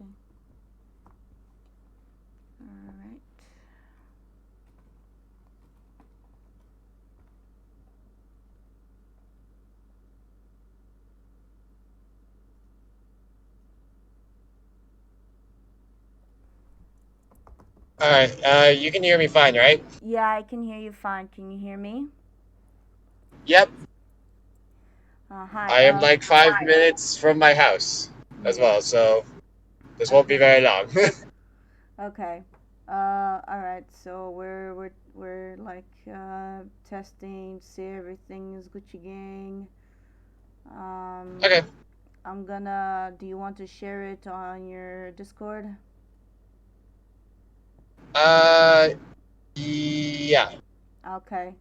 Okay. All right. All right. You can hear me fine, right? Yeah, I can hear you fine. Can you hear me? Yep. Hi. I am like 5 minutes from my house as Mhm. well, so this won't be Okay. very long. Okay. All right. So we're like testing to see everything is Gucci gang. Um, Okay. I'm gonna. Do you want to share it on your Discord? Uh, yeah. Okay.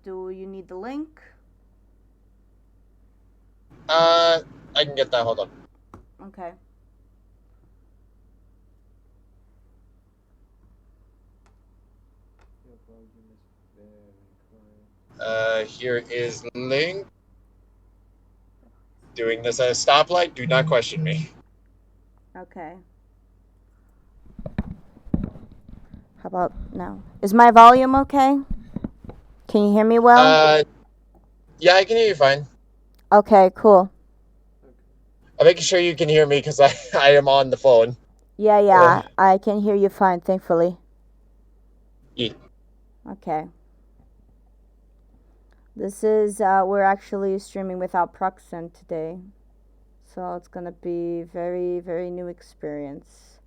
Do you need the link? Uh, I can get that. Hold on. Okay. Here is link. Doing this at a stoplight. Do not question me. Okay. How about now? Is my volume okay? Can you hear me well? Uh, yeah, I can hear you fine. Okay, cool. I'm making sure you can hear me because I I am on the phone. Yeah, Uh, yeah, I can hear you fine, thankfully. yeah. Okay. This is, we're actually streaming without Proxen today. So it's gonna be very, very new experience.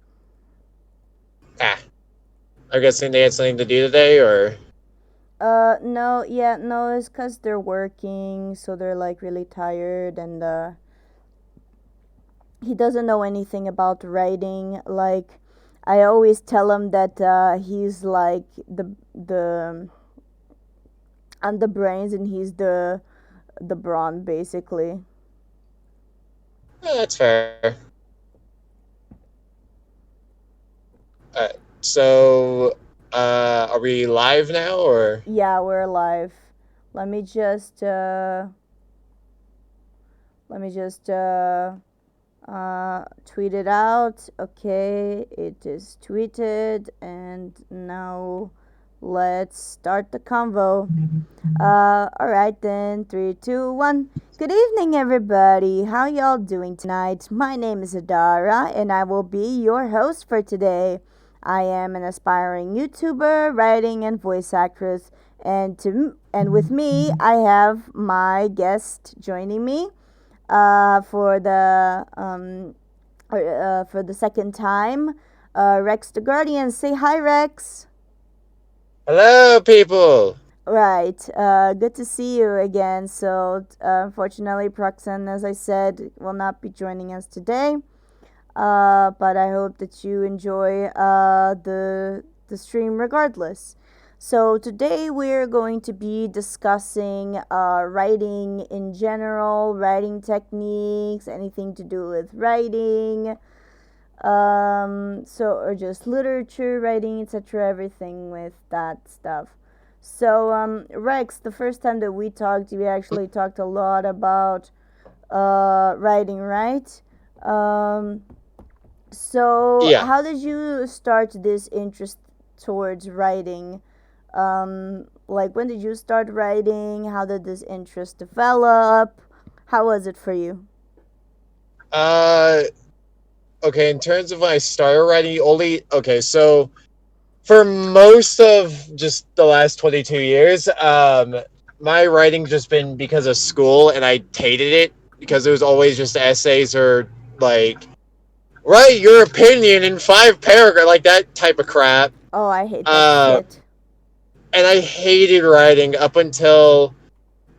Ah, I'm guessing they had something to do today, or No, yeah, no, it's because they're working, so they're like really tired, and he doesn't know anything about writing. Like, I always tell him that he's like the I'm the brains and he's the brawn, basically. that's fair. Uh, so, are we live now, or? Yeah, we're live. Let me just let me just tweet it out. Okay, it is tweeted, and now let's start the convo. All right then. Three, two, one. Good evening, everybody. How y'all doing tonight? My name is Adara, and I will be your host for today. I am an aspiring YouTuber, writing, and voice actress, and with me, I have my guest joining me for the second time, Rex the Guardian. Say hi, Rex. Hello, people. Right. Good to see you again. So, unfortunately, Proxen, as I said, will not be joining us today. But I hope that you enjoy the stream regardless. So today we're going to be discussing writing in general, writing techniques, anything to do with writing, or just literature writing, etc. Everything with that stuff. So Rex, the first time that we talked, we actually talked a lot about writing, right? Um, so, Yeah. how did you start this interest towards writing? Like, when did you start writing? How did this interest develop? How was it for you? Uh, okay. In terms of when I started writing, only okay. So for most of just the last 22 years, my writing just been because of school, and I hated it because it was always just essays or like write your opinion in 5 paragraphs, like that type of crap. Oh, I hate that Uh, shit. and I hated writing up until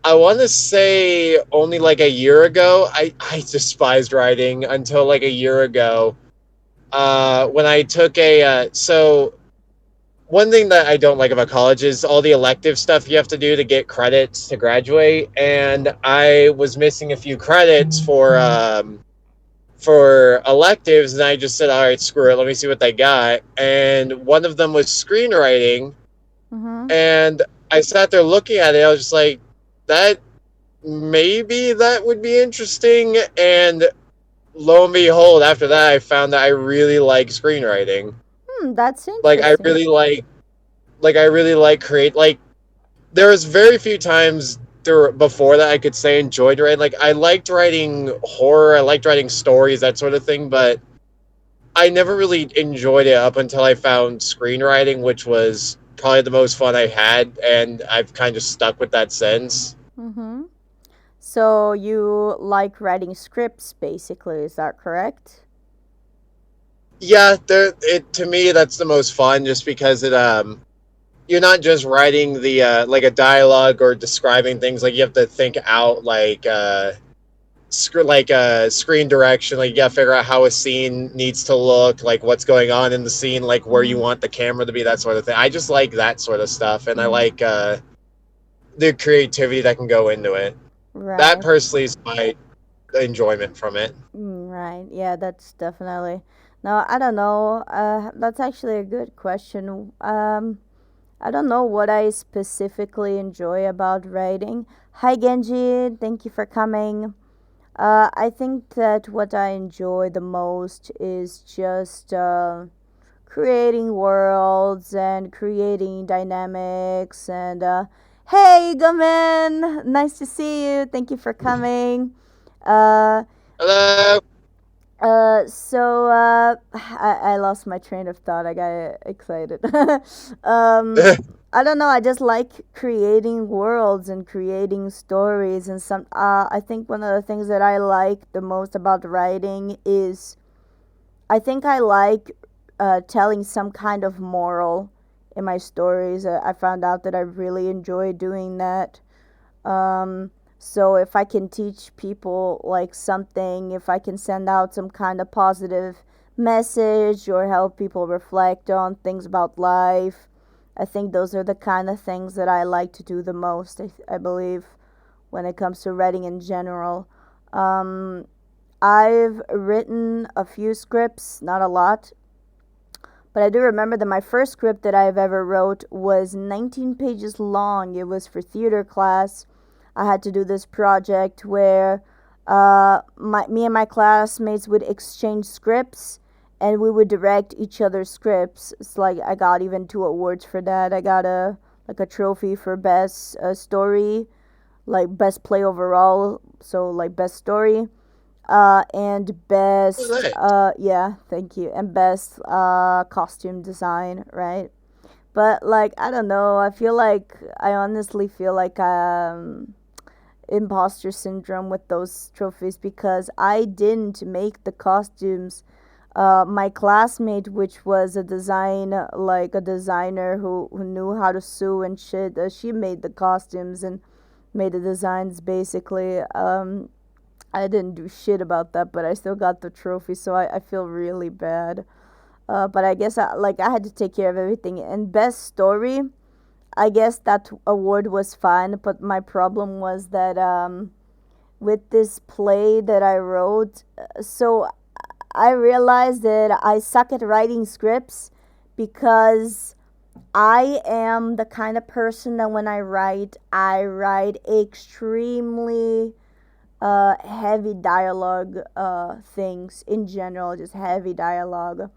I want to say only like a year ago. I despised writing until like a year ago. When I took so one thing that I don't like about college is all the elective stuff you have to do to get credits to graduate, and I was missing a few credits for electives, and I just said, all right, screw it, let me see what they got. And one of them was screenwriting, Mm-hmm. and I sat there looking at it. I was just like, that maybe that would be interesting. And lo and behold, after that, I found that I really like screenwriting. That's Like I interesting. really I really like create like there was very few times there before that I could say enjoyed writing. Like I liked writing horror, I liked writing stories, that sort of thing, but I never really enjoyed it up until I found screenwriting, which was probably the most fun I had, and I've kind of stuck with that since. Mm-hmm. So you like writing scripts, basically, is that correct? Yeah, it to me that's the most fun, just because it you're not just writing the like a dialogue or describing things. Like you have to think out screen direction. Like you gotta figure out how a scene needs to look, like what's going on in the scene, like where you Mm-hmm. want the camera to be, that sort of thing. I just like that sort of stuff, and I Mm-hmm. like the creativity that can go into it. That Right. personally is my enjoyment from it. Right. Yeah, that's definitely. No, I don't know. That's actually a good question. I don't know what I specifically enjoy about writing. Hi, Genji. Thank you for coming. I think that what I enjoy the most is just creating worlds and creating dynamics. And hey, Gomen, nice to see you. Thank you for coming. Uh, Hello. I lost my train of thought. I got excited. um, I don't know. I just like creating worlds and creating stories and some. I think one of the things that I like the most about writing is I think I like telling some kind of moral in my stories. I found out that I really enjoy doing that. Um, so if I can teach people like something, if I can send out some kind of positive message or help people reflect on things about life, I think those are the kind of things that I like to do the most, I believe, when it comes to writing in general. Um, I've written a few scripts, not a lot, but I do remember that my first script that I've ever wrote was 19 pages long. It was for theater class. I had to do this project where me and my classmates would exchange scripts and we would direct each other's scripts. It's like I got even 2 awards for that. I got a trophy for best story, like best play overall, so like best story, and Oh, best nice. yeah, thank you, and best costume design, right? But like I don't know, I honestly feel like imposter syndrome with those trophies because I didn't make the costumes. My classmate, which was a designer who knew how to sew and shit, she made the costumes and made the designs basically. I didn't do shit about that, but I still got the trophy, so I feel really bad. But I guess I had to take care of everything. And best story, I guess that award was fine, but my problem was that with this play that I wrote, so I realized that I suck at writing scripts because I am the kind of person that when I write extremely heavy dialogue things in general, just heavy dialogue.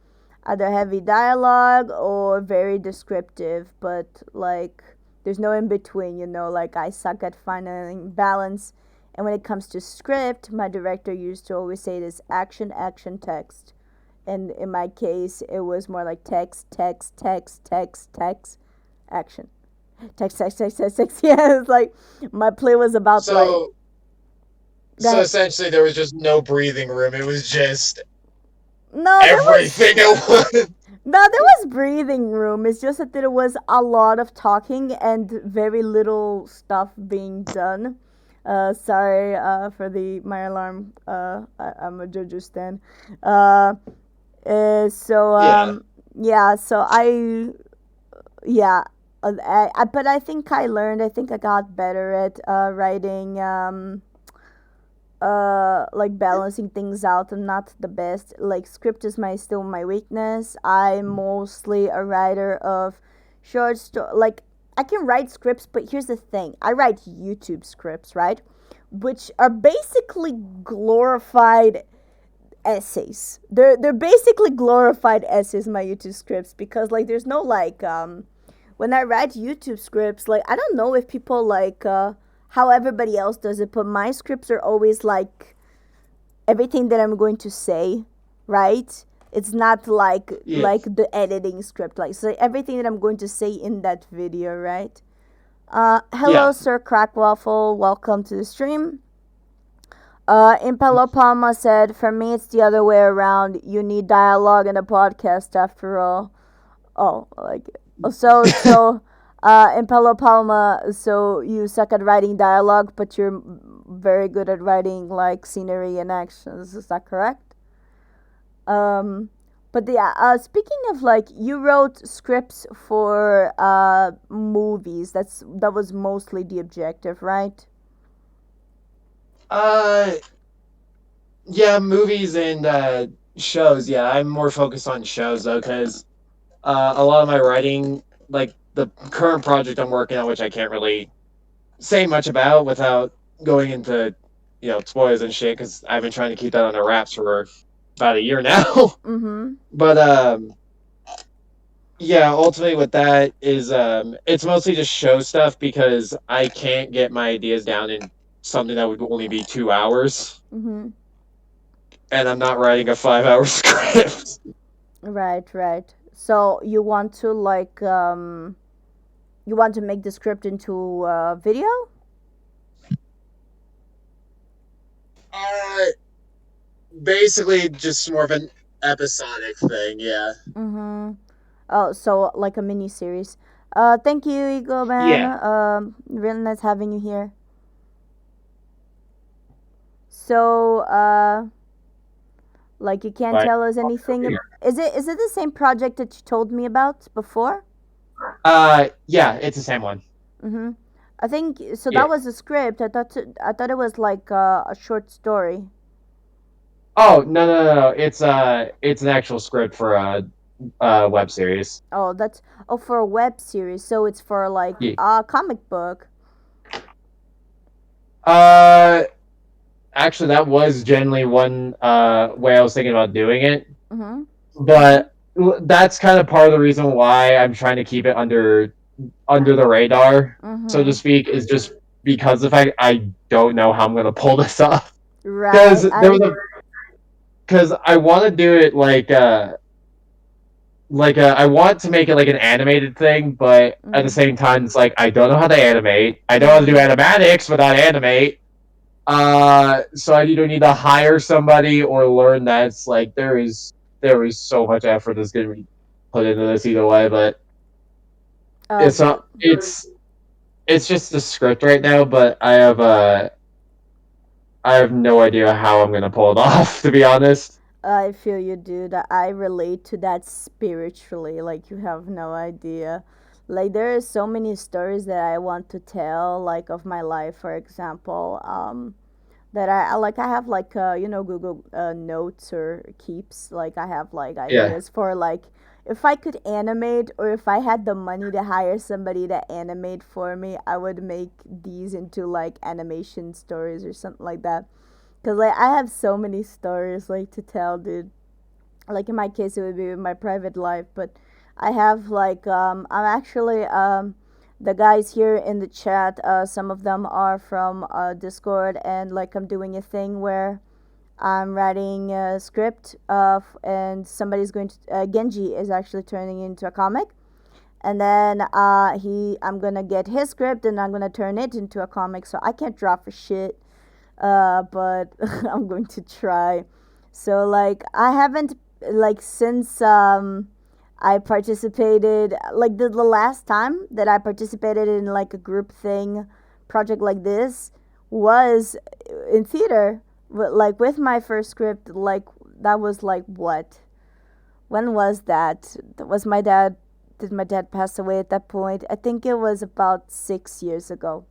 Either heavy dialogue or very descriptive, but like there's no in between, like I suck at finding balance. And when it comes to script, my director used to always say this action, action, text. And in my case, it was more like text, text, text, text, text, action. Text, text, text, text, text. Yeah, it's like my play was about like, So go so ahead. essentially, there was just no breathing room. It was just No, there was everything at once. no, there was breathing room. It's just that there was a lot of talking and very little stuff being done. Sorry for the my alarm. I'm a Jojo stan. Uh, so Yeah. yeah, so yeah, but I think I learned. I think I got better at writing. Like balancing things out. I'm not the best. Like script is my still my weakness. I'm mostly a writer of short story. Like I can write scripts, but here's the thing: I write YouTube scripts, right? Which are basically glorified essays. They're basically glorified essays, my YouTube scripts, because like there's no like when I write YouTube scripts, like I don't know if people like how everybody else does it, but my scripts are always like everything that I'm going to say, right? It's not Yeah. like the editing script, like so everything that I'm going to say in that video, right? Hello, Yeah. Sir Crackwaffle. Welcome to the stream. Impelo Palma said, "For me, it's the other way around. You need dialogue in a podcast, after all." Oh, like Impelo Palma. So you suck at writing dialogue, but you're very good at writing like scenery and actions. Is that correct? Um, but yeah. Speaking of like, you wrote scripts for movies. That was mostly the objective, right? Uh, yeah, movies and shows. Yeah, I'm more focused on shows though, because a lot of my writing, like the current project I'm working on, which I can't really say much about without going into spoilers and shit, because I've been trying to keep that under wraps for about a year now. Mm-hmm. But yeah, ultimately with that is it's mostly just show stuff because I can't get my ideas down in something that would only be 2 hours, Mm-hmm. and I'm not writing a 5 hour script. Right, right. So you want to like you want to make the script into video? Uh, Basically just more of an episodic thing, yeah. Mm-hmm. Oh, so like a mini series. Thank you, Ego Man. Yeah. Really nice having you here. So, like you can't But tell us anything. Is it the same project that you told me about before? yeah, it's the same one. Mm-hmm. I think so. Yeah. That was a script. I thought it was like a short story. Oh, no. It's an actual script for a web series. Oh, that's for a web series. So it's for like Yeah. a comic book. Uh Actually, that was generally one way I was thinking about doing it, Mm-hmm. but that's kind of part of the reason why I'm trying to keep it under the radar, so to Mm-hmm. speak, is just because the fact I don't know how I'm gonna pull this off. Because Right. there was a because I want to do it I want to make it like an animated thing, but at the Mm-hmm. same time, it's like I don't know how to animate. I know how to do Mm-hmm. animatics, but not animate. So I either need to hire somebody or learn that. It's like there is so much effort that's gonna be put into this either way, but it's But not it's just the script right now, but I have no idea how I'm gonna pull it off, to be honest. I feel you, dude. I relate to that spiritually. Like you have no idea. Like there are so many stories that I want to tell, like of my life, for example. That I have like Google notes or keeps. Like I have like Yeah. ideas for like if I could animate or if I had the money to hire somebody to animate for me, I would make these into like animation stories or something like that. Cause like I have so many stories like to tell, dude. Like in my case, it would be my private life, but I have like I'm actually the guys here in the chat. Some of them are from Discord, and like I'm doing a thing where I'm writing a script and somebody's going to Genji is actually turning into a comic, and then I'm gonna get his script and I'm gonna turn it into a comic. So I can't draw for shit, but I'm going to try. So like I haven't like since I participated like the last time that I participated in like a group thing project like this was in theater, but like with my first script, like that was like what, when was that? That was my dad. Did my dad pass away at that point? I think it was about 6 years ago.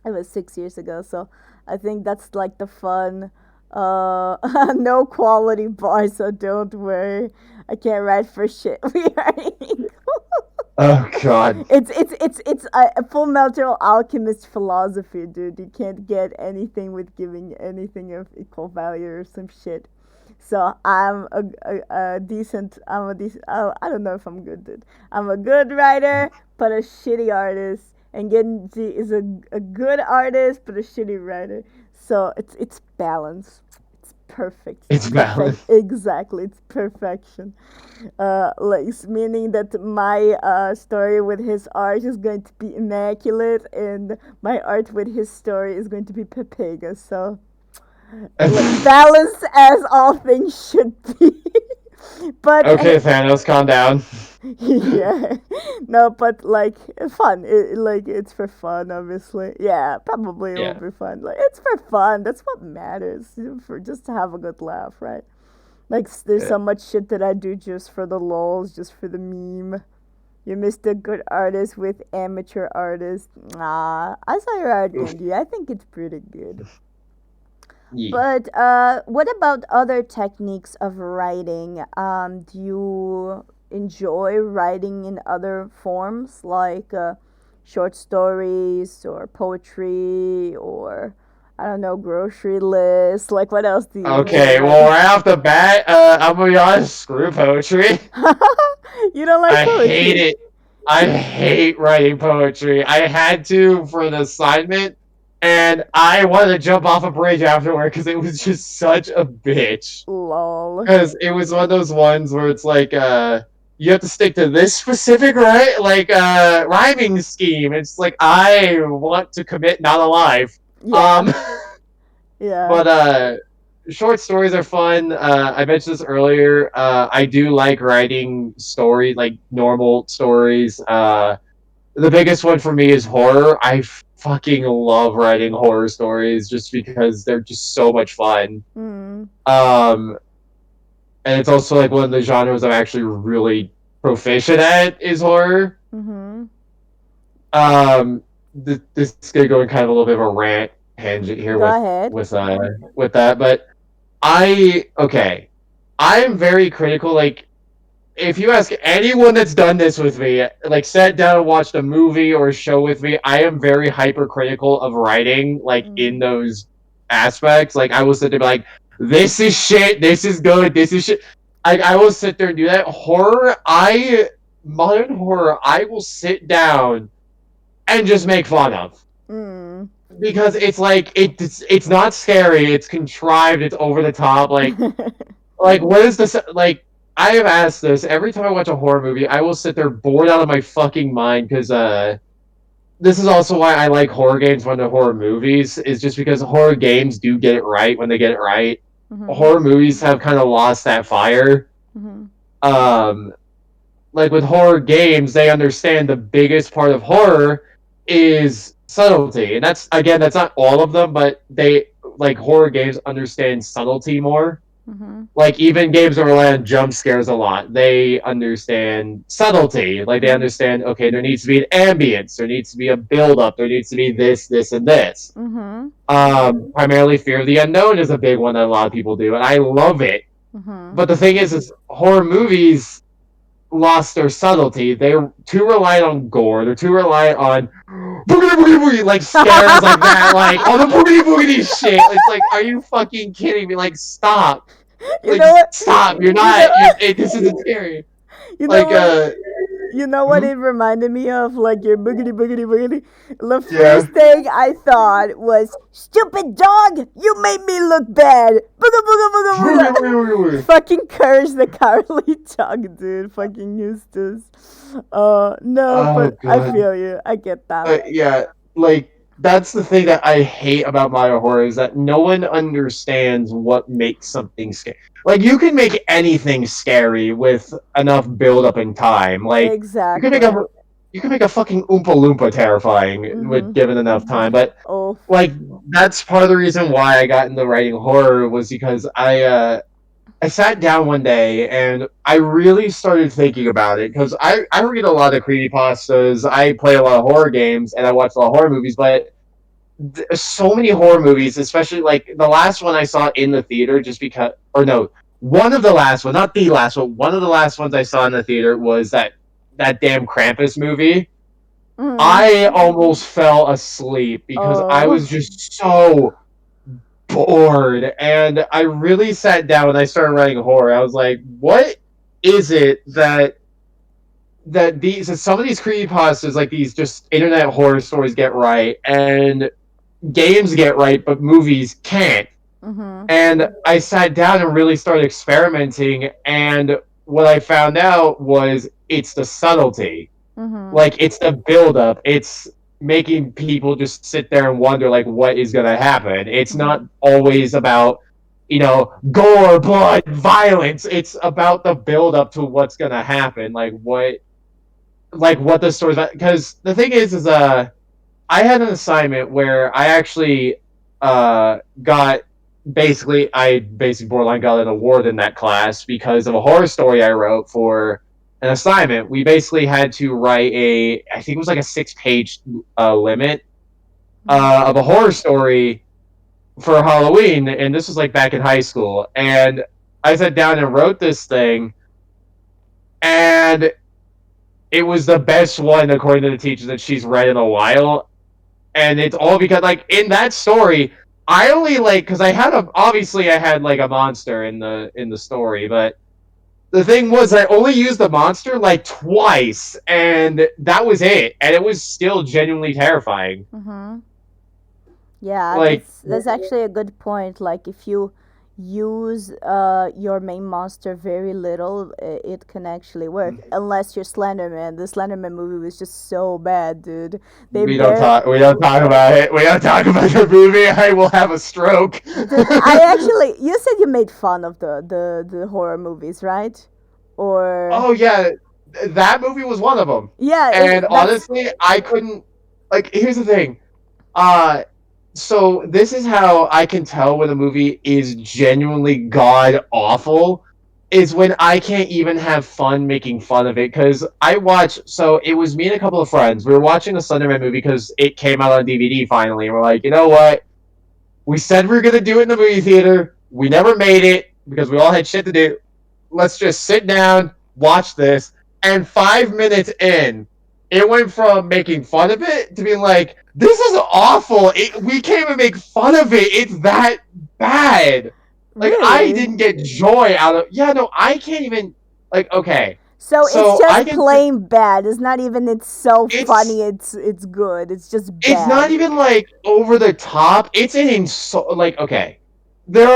It was 6 years ago, so I think that's like the fun. No quality bar, so don't worry. I can't write for shit. We are. Oh God. It's a Full Metal Alchemist philosophy, dude. You can't get anything with giving anything of equal value or some shit. So I'm a decent. I'm a decent. I don't know if I'm good, dude. I'm a good writer, but a shitty artist. And Genji is a good artist, but a shitty writer. So it's balance. It's perfect. It's It's valid. perfect. Exactly. It's perfection. Like meaning that my story with his art is going to be immaculate, and my art with his story is going to be Pepega. So like balance as all things should be. But Okay, Thanos, calm down. yeah, no, but like fun. Like it's for fun, obviously. Yeah, probably it will Yeah. be fun. Like it's for fun. That's what matters. For just to have a good laugh, right? Like there's Yeah. so much shit that I do just for the lols, just for the meme. You missed a good artist with amateur artist. Nah, I saw your art, Oof. Candy. I think it's pretty good. Yeah. But what about other techniques of writing? Do you enjoy writing in other forms like short stories or poetry or I don't know, grocery lists? Like what else do you enjoy Okay, well, writing? right off the bat, I'm gonna be honest, screw poetry. You don't like I hate poetry? it. I hate writing poetry. I had to for an assignment, and I wanted to jump off a bridge afterward because it was just such a bitch. Lol. Because it was one of those ones where it's like, you have to stick to this specific rhyming scheme. It's like I want to commit not alive. Yeah, Um, yeah. but short stories are fun. I mentioned this earlier. I do like writing story, like normal stories. The biggest one for me is horror. I fucking love writing horror stories just because they're just so much fun. Mm, Um, and it's also like one of the genres I'm actually really proficient at is horror. mhm. Um, this is gonna go in kind of a little bit of a rant tangent here Go ahead. with that, but okay. I'm very critical. Like, if you ask anyone that's done this with me, like sat down and watched a movie or a show with me, I am very hypercritical of writing, like in Mm, those aspects. Like, I will sit there and be like, this is shit, this is good, this is shit. I will sit there and do that. Modern horror, I will sit down and just make fun of mm. because it's like it's not scary, it's contrived, it's over the top. Like what is this like? I have asked this every time I watch a horror movie. I will sit there bored out of my fucking mind because this is also why I like horror games more than horror movies. Is just because horror games do get it right when they get it right. Mhm. Horror movies have kind of lost that fire. Mhm. Um, like with horror games, they understand the biggest part of horror is subtlety, and that's not all of them, but they like horror games understand subtlety more. Mhm. Like even games that rely on jump scares a lot, they understand subtlety. Like they Mhm. understand, okay, there needs to be an ambience, there needs to be a build up, there needs to be this, and this. Mhm. Primarily fear of the unknown is a big one that a lot of people do, and I love it. Mhm. But the thing is horror movies lost their subtlety. They're too reliant on gore. They're too reliant on boogity boogity boogity, like scares like that, like all the boogity boogity shit. It's like, are you fucking kidding me? Like, stop. You Like, know what? stop. You're You know. not. This isn't scary. You know Like, what? You know what hmm? it reminded me of? Like your boogity boogity boogity. The Yeah. first thing I thought was, "Stupid dog! You made me look bad." Booga booga booga Boogity boogity booga. boogity boogity. Fucking Courage the Cowardly Dog, dude. Fucking Eustace. No, Oh but I god. feel you. I get that. Yeah. Like, that's the thing that I hate about modern horror is that no one understands what makes something scary. Like, you can make anything scary with enough build up in time. Like, you can make Exactly. a you can make a fucking Oompa Loompa terrifying with Mhm. given enough time. But Oh. like, that's part of the reason why I got into writing horror was because I sat down one day and I really started thinking about it because I read a lot of creepypastas, I play a lot of horror games, and I watch a lot of horror movies. But so many horror movies, especially like the last one I saw in the theater, just because, or no, one of the last one, not the last one, one of the last ones I saw in the theater was that damn Krampus movie. Mhm. I almost fell asleep because I Oh. was just so bored, and I really sat down when I started writing horror. I was like, what is it that these some of these creepypastas, like these just internet horror stories, get right, and games get right, but movies can't. Mhm. And I sat down and really started experimenting, and what I found out was it's the subtlety. Mhm. Like it's the buildup. It's making people just sit there and wonder like what is gonna happen. It's not Mhm. always about, gore, blood, violence. It's about the buildup to what's gonna happen. Like what the story's about. Because the thing is I had an assignment where I actually got I basically borderline got an award in that class because of a horror story I wrote for an assignment. We basically had to write I think it was like a 6-page limit of a horror story for Halloween, and this was like back in high school. And I sat down and wrote this thing, and it was the best one according to the teacher that she's read in a while. And it's all because like in that story I only like because I had like a monster in the story, but the thing was I only used the monster like twice, and that was it, and it was still genuinely terrifying. Mhm. Yeah, Like that's actually a good point. Like if you use your main monster very little, it can actually work. Unless you're Slenderman. The Slenderman movie was just so bad, dude. They barely. we don't talk about it, we don't talk about the movie, I will have a stroke. Dude, I actually. You said you made fun of the horror movies, right? Or Oh yeah, that movie was one of them. yeah, And that's. honestly, I couldn't. Like, here's the thing. Uh, so this is how I can tell when a movie is genuinely god awful. Is when I can't even have fun making fun of it. Because I watched. So it was me and a couple of friends. We were watching the Slenderman movie because it came out on DVD finally. And we're like, you know what? We said we were gonna do it in the movie theater. We never made it because we all had shit to do. Let's just sit down, watch this. And 5 minutes in, it went from making fun of it to being like, this is awful. We can't even make fun of it. It's that bad. Like, I Really? didn't get joy out of. Yeah, no, I can't even. Like, okay. So it's So I just can sit. plain bad. It's not even it's so It's funny. It's good. It's just it's not bad. even like over the top. It's an insult. Like, okay, there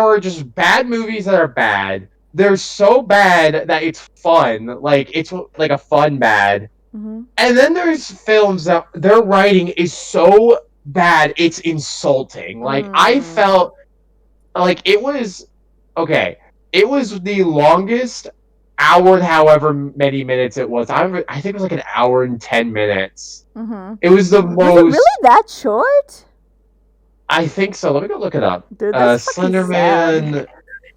are just bad movies that are bad. They're so bad that it's fun. Like it's like a fun bad. Mhm. And then there's films that their writing is so bad it's insulting. Like I Mm. felt like it was okay. It was the longest hour and however many minutes it was. I think it was like an hour and 10 minutes. Mhm. It was the Was it really most. that short? I think so. Let me go look it up. Dude, that's fucking sad.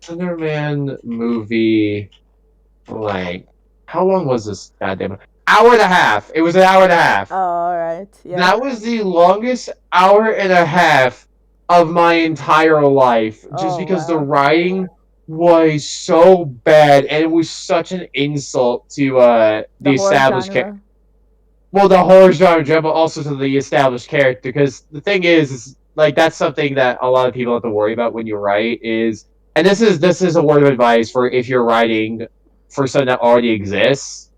Slenderman movie. Like, how long was this goddamn hour and a half? It was an hour and a Oh, half. all right. Yeah. That was the longest hour and a half of my entire life, just Oh because the wow. writing was so bad and it was such an insult to The the horror established genre. well, the horror genre, but also to the established character. Because the thing is like that's something that a lot of people have to worry about when you write is, and this is a word of advice for if you're writing for something that already exists,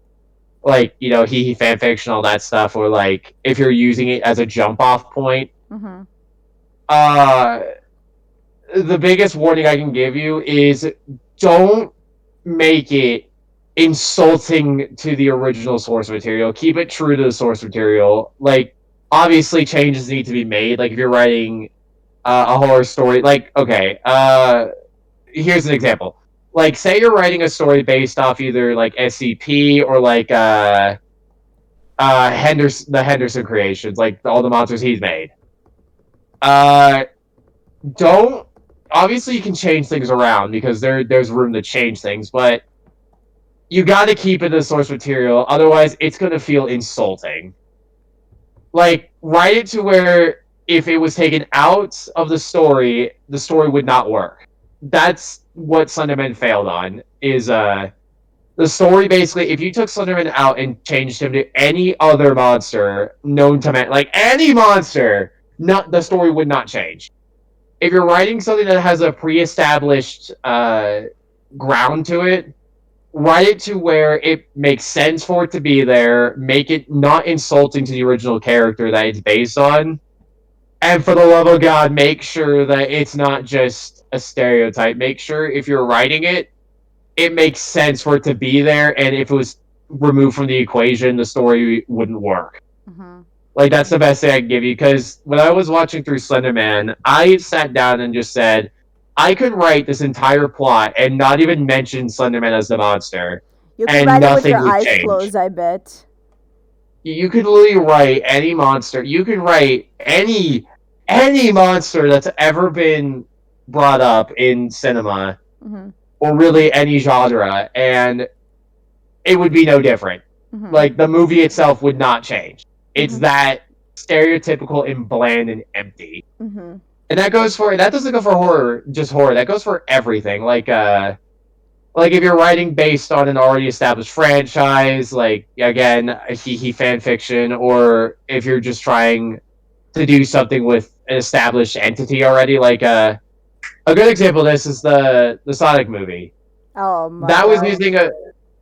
like he fan fiction, all that stuff, or like if you're using it as a jump off point. Mhm. Uh, the biggest warning I can give you is don't make it insulting to the original source material. Keep it true to the source material. Like, obviously, changes need to be made. Like, if you're writing a horror story, like, okay, here's an example. Like, say you're writing a story based off either like SCP or like the Henderson creations, like all the monsters he's made. Uh, don't obviously you can change things around because there's room to change things, but you got to keep it the source material. Otherwise, it's going to feel insulting. Like, write it to where if it was taken out of the story would not work. That's what Slenderman failed on. Is the story basically? If you took Slenderman out and changed him to any other monster known to man, like any monster, not the story would not change. if you're writing something that has a pre-established ground to it, write it to where it makes sense for it to be there. Make it not insulting to the original character that it's based on. And for the love of God, make sure that it's not just a stereotype. Make sure if you're writing it, it makes sense for it to be there. And if it was removed from the equation, the story wouldn't work. Mm-hmm. Like, that's the best thing I can give you. Because when I was watching through Slenderman, I sat down and just said, I could write this entire plot and not even mention Slenderman as the monster, You could and write it with your nothing would eyes change. closed, I bet. You could literally write any monster. You could write any monster that's ever been brought up in cinema, Mm-hmm. or really any genre, and it would be no different. Mm-hmm. Like, the movie itself would not change. It's Mm-hmm. that stereotypical and bland and empty. Mm-hmm. And that doesn't go for horror, just horror. That goes for everything. Like if you're writing based on an already established franchise, like, again, he fan fiction, or if you're just trying to do something with an established entity already, like a good example of this is the Sonic movie. Oh my That was god. using a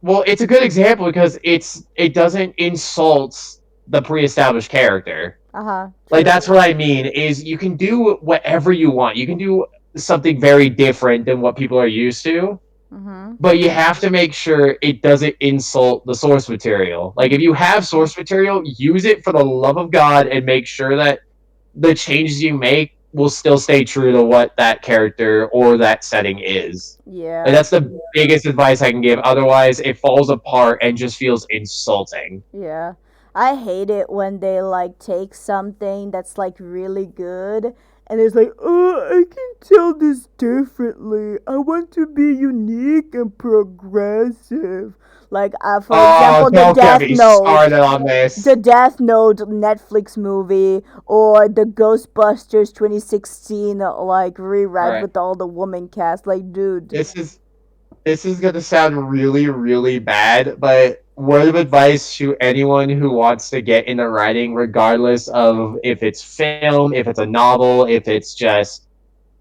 well, it's a good example because it doesn't insult the pre-established character. Uh-huh. Like, True. that's what I mean, is you can do whatever you want. You can do something very different than what people are used to, Mm-hmm. but you have to make sure it doesn't insult the source material. Like, if you have source material, use it for the love of God, and make sure that the changes you make will still stay true to what that character or that setting is. Like, Yeah. that's the biggest advice I can give. Otherwise, it falls apart and just feels insulting. Yeah. I hate it when they like take something that's like really good and it's like, oh, I can tell this differently. I want to be unique and progressive. Like, for Oh, example, don't get me started on The this. Death Note Netflix movie, or the Ghostbusters 2016 like All rewrite right, with all the woman cast. Like, dude. this is this is gonna sound really, really bad, but word of advice to anyone who wants to get into writing, regardless of if it's film, if it's a novel, if it's just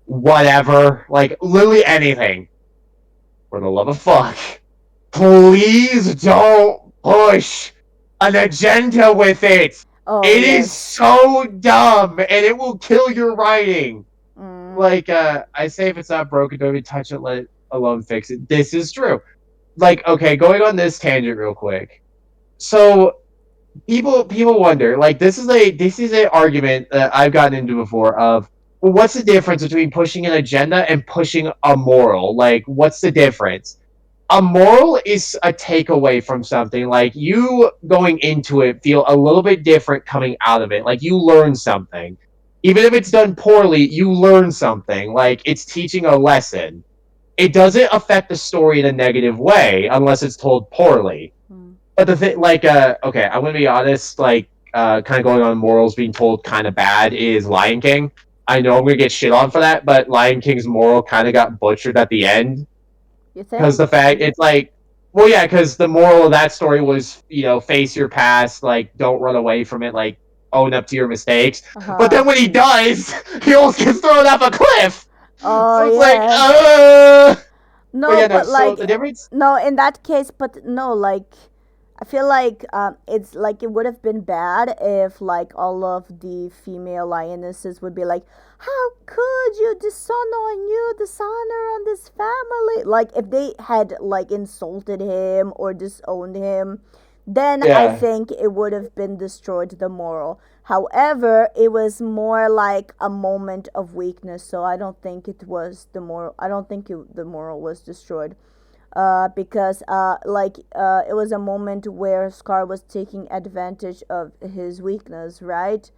whatever, like literally anything. For the love of fuck, please don't push an agenda with it. Oh It is yes. so dumb, and it will kill your writing. Mm. Like, I say, if it's not broken, don't even touch it, let it alone fix it. This is true. Like, okay, going on this tangent real quick. So people wonder, like, this is an argument that I've gotten into before of, well, what's the difference between pushing an agenda and pushing a moral? Like, what's the difference? A moral is a takeaway from something. Like, you going into it feel a little bit different coming out of it. Like, you learn something. Even if it's done poorly, you learn something. Like, it's teaching a lesson. It doesn't affect the story in a negative way unless it's told poorly. Mm. But the thing, like, okay, I'm gonna be honest. Like, kind of going on morals being told kind of bad is Lion King. I know I'm gonna get shit on for that, but Lion King's moral kind of got butchered at the end, You because the think? fact it's like, well, yeah, because the moral of that story was, face your past, like, don't run away from it, like, own up to your mistakes. But Uh-huh. then when he does, he almost gets thrown off a cliff. Oh So it's like, yeah. but No, yeah, no. but So like, the difference, no, in that case, but no, like, I feel like it's like it would have been bad if like all of the female lionesses would be like, how could you dishonor on this family? Like, if they had like insulted him or disowned him, then I yeah, think it would have been destroyed the moral. However, it was more like a moment of weakness, so I don't think it was the moral. I don't think the moral was destroyed, because it was a moment where Scar was taking advantage of his weakness, right?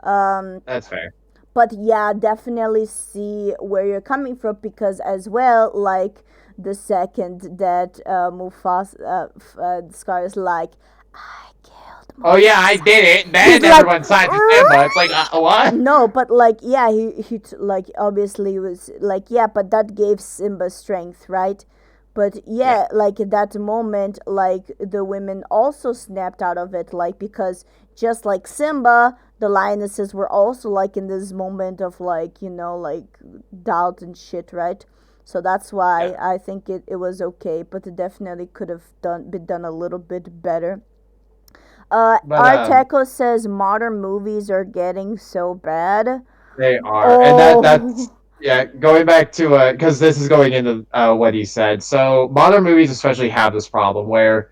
Um, that's fair. but yeah, definitely see where you're coming from, because as well, like the second that Scar is like, I killed Oh yeah, I Mufasa. did it. He's Then like, everyone signs to stand by. It's like, what? no, but like, yeah, like obviously was like, yeah, but that gave Simba strength, right? But Yeah, yeah, like at that moment, like the women also snapped out of it, like because just like Simba, the lionesses were also like in this moment of like, like doubt and shit, right? So that's why Yeah. I think it was okay, but it definitely could have been done a little bit better. But Arteco says modern movies are getting so bad. they are, and that's Oh. yeah. Going back to because this is going into what he said. So modern movies especially have this problem where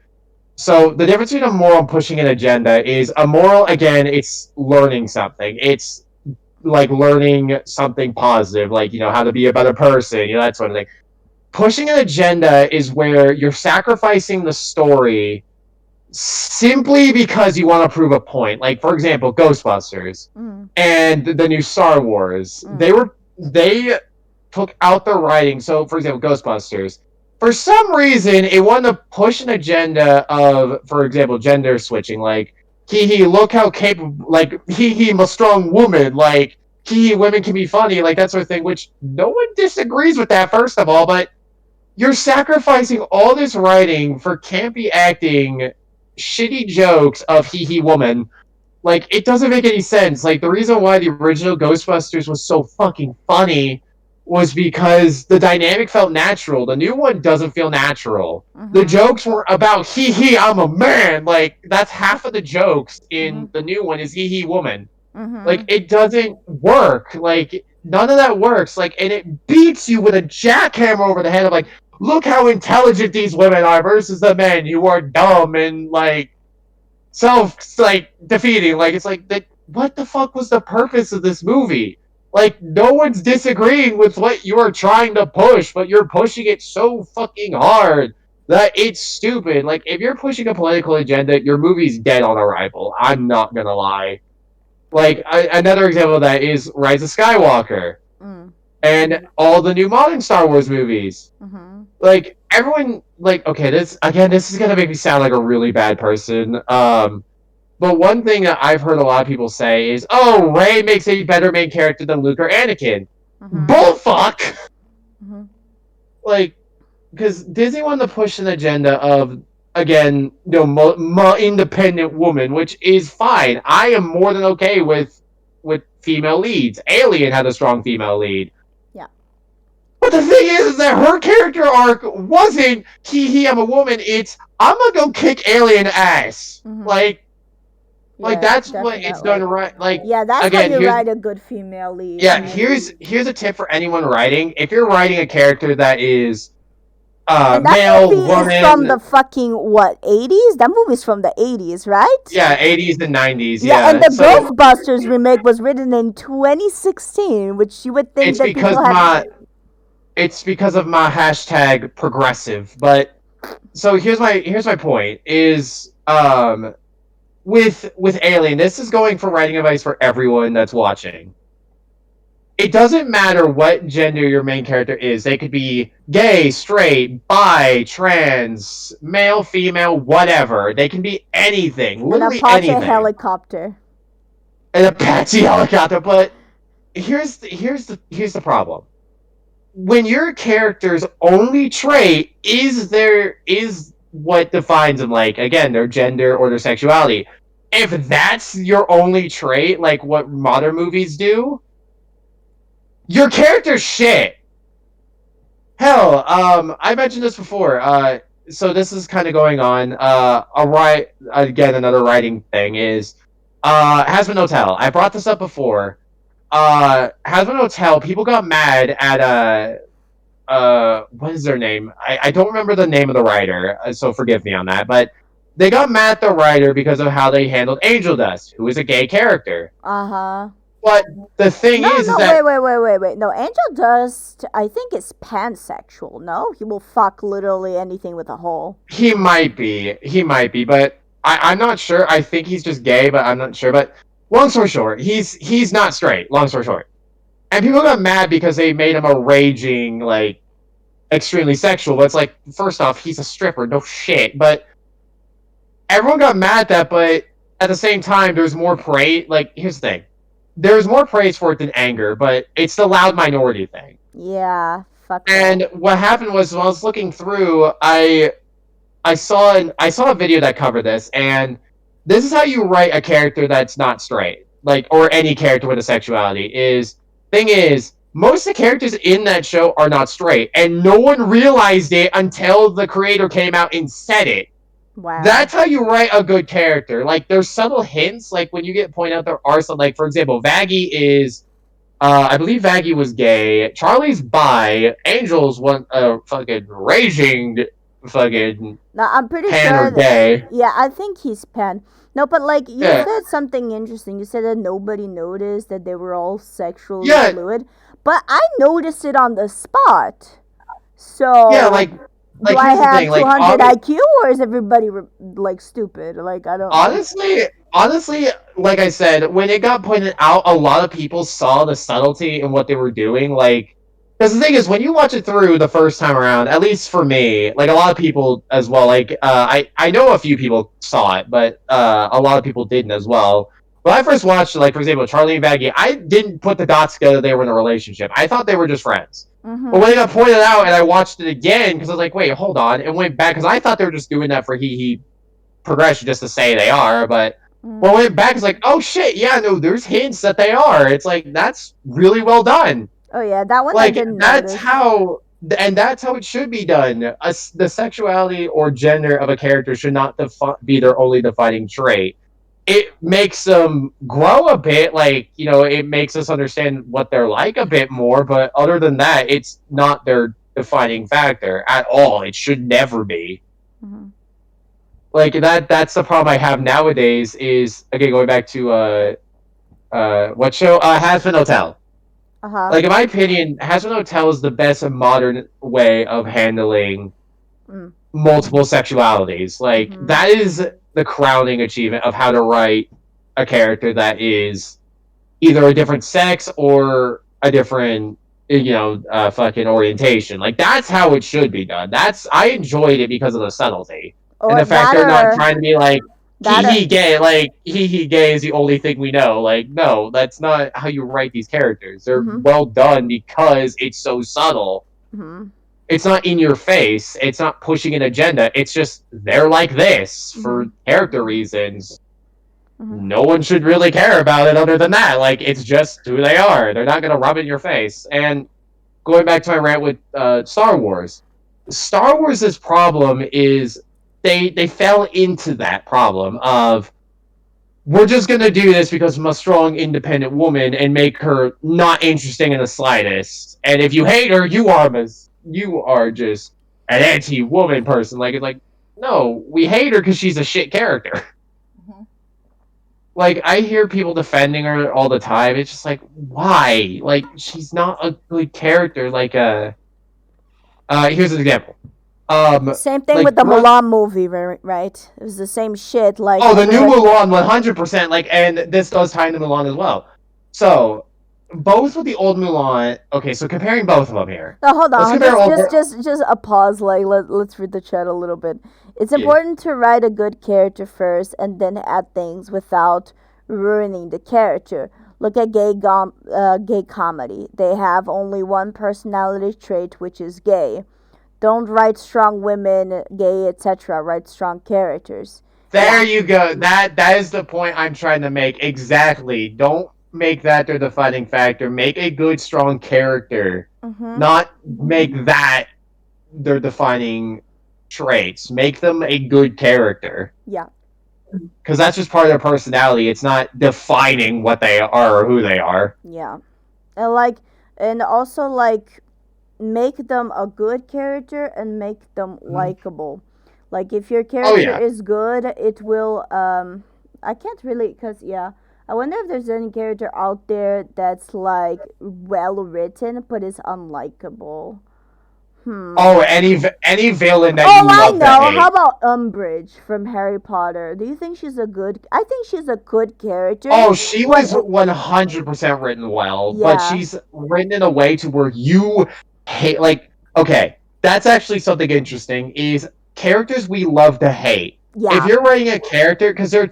so the difference between a moral and pushing an agenda is a moral again. It's learning something. It's like learning something positive, like how to be a better person, that sort of thing. Pushing an agenda is where you're sacrificing the story simply because you want to prove a point. Like for example, Ghostbusters Mm, and the new Star Wars. mm, They took out the writing. So for example, Ghostbusters. For some reason, it wanted to push an agenda of, for example, gender switching. Like, look how capable. Like, I'm a strong woman. Like, women can be funny. Like that sort of thing. Which no one disagrees with that. First of all, but you're sacrificing all this writing for campy acting, shitty jokes of woman. Like, it doesn't make any sense. Like, the reason why the original Ghostbusters was so fucking funny was because the dynamic felt natural. The new one doesn't feel natural. The mhm, jokes were about I'm a man. Like, that's half of the jokes in mhm, the new one is woman. Like, mhm, it doesn't work. Like, none of that works. Like, and it beats you with a jackhammer over the head of like, look how intelligent these women are versus the men who are dumb and like self like defeating. Like, it's like that. What the fuck was the purpose of this movie? Like, no one's disagreeing with what you are trying to push, but you're pushing it so fucking hard that it's stupid. Like, if you're pushing a political agenda, your movie's dead on arrival. I'm not gonna lie. Like, another example of that is Rise of Skywalker mm, and all the new modern Star Wars movies. mhm. Like, everyone, like, okay, this is gonna make me sound like a really bad person. But one thing that I've heard a lot of people say is, "Oh, Rey makes a better main character than Luke or Anakin." Mhm. Bullfuck. Mhm. Like, because Disney wanted to push an agenda of again, independent woman, which is fine. I am more than okay with female leads. Alien had a strong female lead. Yeah. But the thing is that her character arc wasn't I'm a woman. It's I'm gonna go kick alien ass. Mhm. Like Yes, that's what it's done definitely. right. Like Yeah, that's how again, you here's write a good female lead, yeah, right? here's a tip for anyone writing. If you're writing a character that is And that male, movie is from the woman, fucking what, 80s? That movie's from the 80s, right? yeah, 80s and 90s, Yeah, and yeah. the So Ghostbusters remake was written in 2016, which you would think it's that because people had. my hashtag progressive. But so here's my point is with Alien, this is going for writing advice for everyone that's watching. It doesn't matter what gender your main character is. They could be gay, straight, bi, trans, male, female, whatever. They can be anything, An literally Apache anything. helicopter. And a patsy helicopter. But here's the problem. When your character's only trait is what defines them, like again their gender or their sexuality. If that's your only trait, like what modern movies do, your character's shit. Hell, I mentioned this before. So this is kind of going on. Again, another writing thing is, Hazbin Hotel. I brought this up before. Hazbin Hotel. People got mad at what is their name? I don't remember the name of the writer, so forgive me on that. But they got mad at the writer because of how they handled Angel Dust, who is a gay character. Uh huh. But the thing No, is no, that wait. No, Angel Dust, I think, is pansexual. No, he will fuck literally anything with a hole. he might be, but I'm not sure. I think he's just gay, but I'm not sure. But long story short, he's not straight. Long story short, and people got mad because they made him a raging, like extremely sexual. But it's like, first off, he's a stripper, no shit. But everyone got mad at that. But at the same time, there's more praise. Like, here's the thing: there's more praise for it than anger, but it's the loud minority thing. Yeah, fuck that. And what happened was when I was looking through, I saw a video that covered this, and this is how you write a character that's not straight, like, or any character with a sexuality. Thing is, most of the characters in that show are not straight, and no one realized it until the creator came out and said it. Wow. That's how you write a good character. Like, there's subtle hints, like when you get pointed out there are some, like, for example, Vaggie is I believe Vaggie was gay. Charlie's bi. Angel's one fucking raging fucking Now I'm pretty pan or sure that, gay. yeah, I think he's pan. No, but like you Yeah. said something interesting. You said that nobody noticed that they were all sexually Yeah, fluid, but I noticed it on the spot. yeah, So, do I here's the have thing, like 200 IQ or is everybody like stupid? Like I don't know. honestly, like I said, when it got pointed out, a lot of people saw the subtlety in what they were doing. Like, because the thing is, when you watch it through the first time around, at least for me, like a lot of people as well. Like, I know a few people saw it, but a lot of people didn't as well. When I first watched, like for example, Charlie and Vaggie, I didn't put the dots together they were in a relationship. I thought they were just friends. But when Mhm. it got pointed out and I watched it again, because I was like, wait, hold on, and went back because I thought they were just doing that for he progression just to say they are, but when I Mhm. went back, it's like, oh shit, yeah, no, there's hints that they are. It's like that's really well done. Oh yeah, that one I Like didn't notice. that's how it should be done. The sexuality or gender of a character should not be their only defining trait. It makes them grow a bit, like it makes us understand what they're like a bit more. But other than that, it's not their defining factor at all. It should never be. Mhm. Like that's the problem I have nowadays is again going back to what show Hazbin Hotel. Uh huh. Like in my opinion, Hazbin Hotel is the best modern way of handling Mm. multiple sexualities. Like Mhm. that is the crowning achievement of how to write a character that is either a different sex or a different fucking orientation. Like that's how it should be done. I enjoyed it because of the subtlety and Or the fact that they're not or trying to be like that or. he gay, like he gay is the only thing we know. Like no, that's not how you write these characters. They're Mhm. well done because it's so subtle. Mhm. It's not in your face. It's not pushing an agenda. It's just they're like this for Mhm. character reasons. Mhm. No one should really care about it other than that. Like it's just who they are. They're not gonna rub it in your face. And going back to my rant with Star Wars, Star Wars' problem is they fell into that problem of we're just gonna do this because I'm a strong, independent woman and make her not interesting in the slightest. And if you hate her, you are just an anti-woman person. Like it's like no, we hate her because she's a shit character. Mhm. Like I hear people defending her all the time. It's just like why? Like she's not a good character. Like here's an example. Same thing with Like the Mulan movie, right? It was the same shit. Like oh, the new everybody. Mulan, 100%. Like, and this does tie into Mulan as well. So, both with the old Mulan. Okay, so comparing both of them here. No, hold Let's on. compare old. Just a pause. Like let's read the chat a little bit. It's Yeah. important to write a good character first, and then add things without ruining the character. Look at gay comedy. They have only one personality trait, which is gay. Don't write strong women, gay, etc. Write strong characters. There Yeah. you go. That is the point I'm trying to make. Exactly. Don't make that their defining factor. Make a good, strong character. Mhm. Not make that their defining traits. Make them a good character. Yeah. Because that's just part of their personality. It's not defining what they are or who they are. Yeah. And like, and also like, make them a good character and make them likable. Like if your Oh character yeah. is good, it will I can't really cuz yeah, I wonder if there's any character out there that's like well written but is unlikable. Hmm. Oh, any villain that Oh, you I love to know. How hate. about Umbridge from Harry Potter? Do you think she's a good I think she's a good character, Oh, she but was 100% written well, but yeah. she's written in a way to where you hate. Like, okay, that's actually something interesting. Is characters we love to hate. If Yeah. you're writing a character, because there are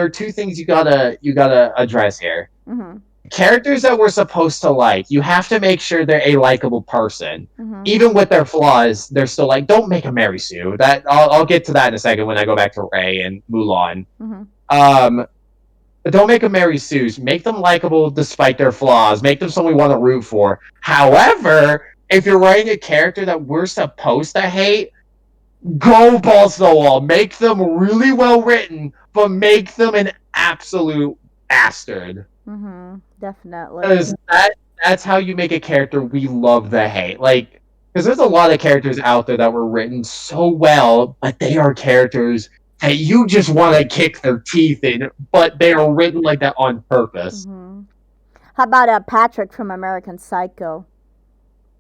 two things you gotta address here. Mhm. Characters that we're supposed to like, you have to make sure they're a likable person. Mhm. Even with their flaws, they're still like, don't make a Mary Sue. I'll get to that in a second when I go back to Ray and Mulan. Mhm. Um, don't make them Mary Sue's. Make them likable despite their flaws. Make them someone we want to root for. However, if you're writing a character that we're supposed to hate, go balls to the wall. Make them really well written, but make them an absolute bastard. Definitely. Because that's how you make a character we love to hate. Like, because there's a lot of characters out there that were written so well, but they are characters that you just want to kick their teeth in, but they are written like that on purpose. How about Patrick from American Psycho?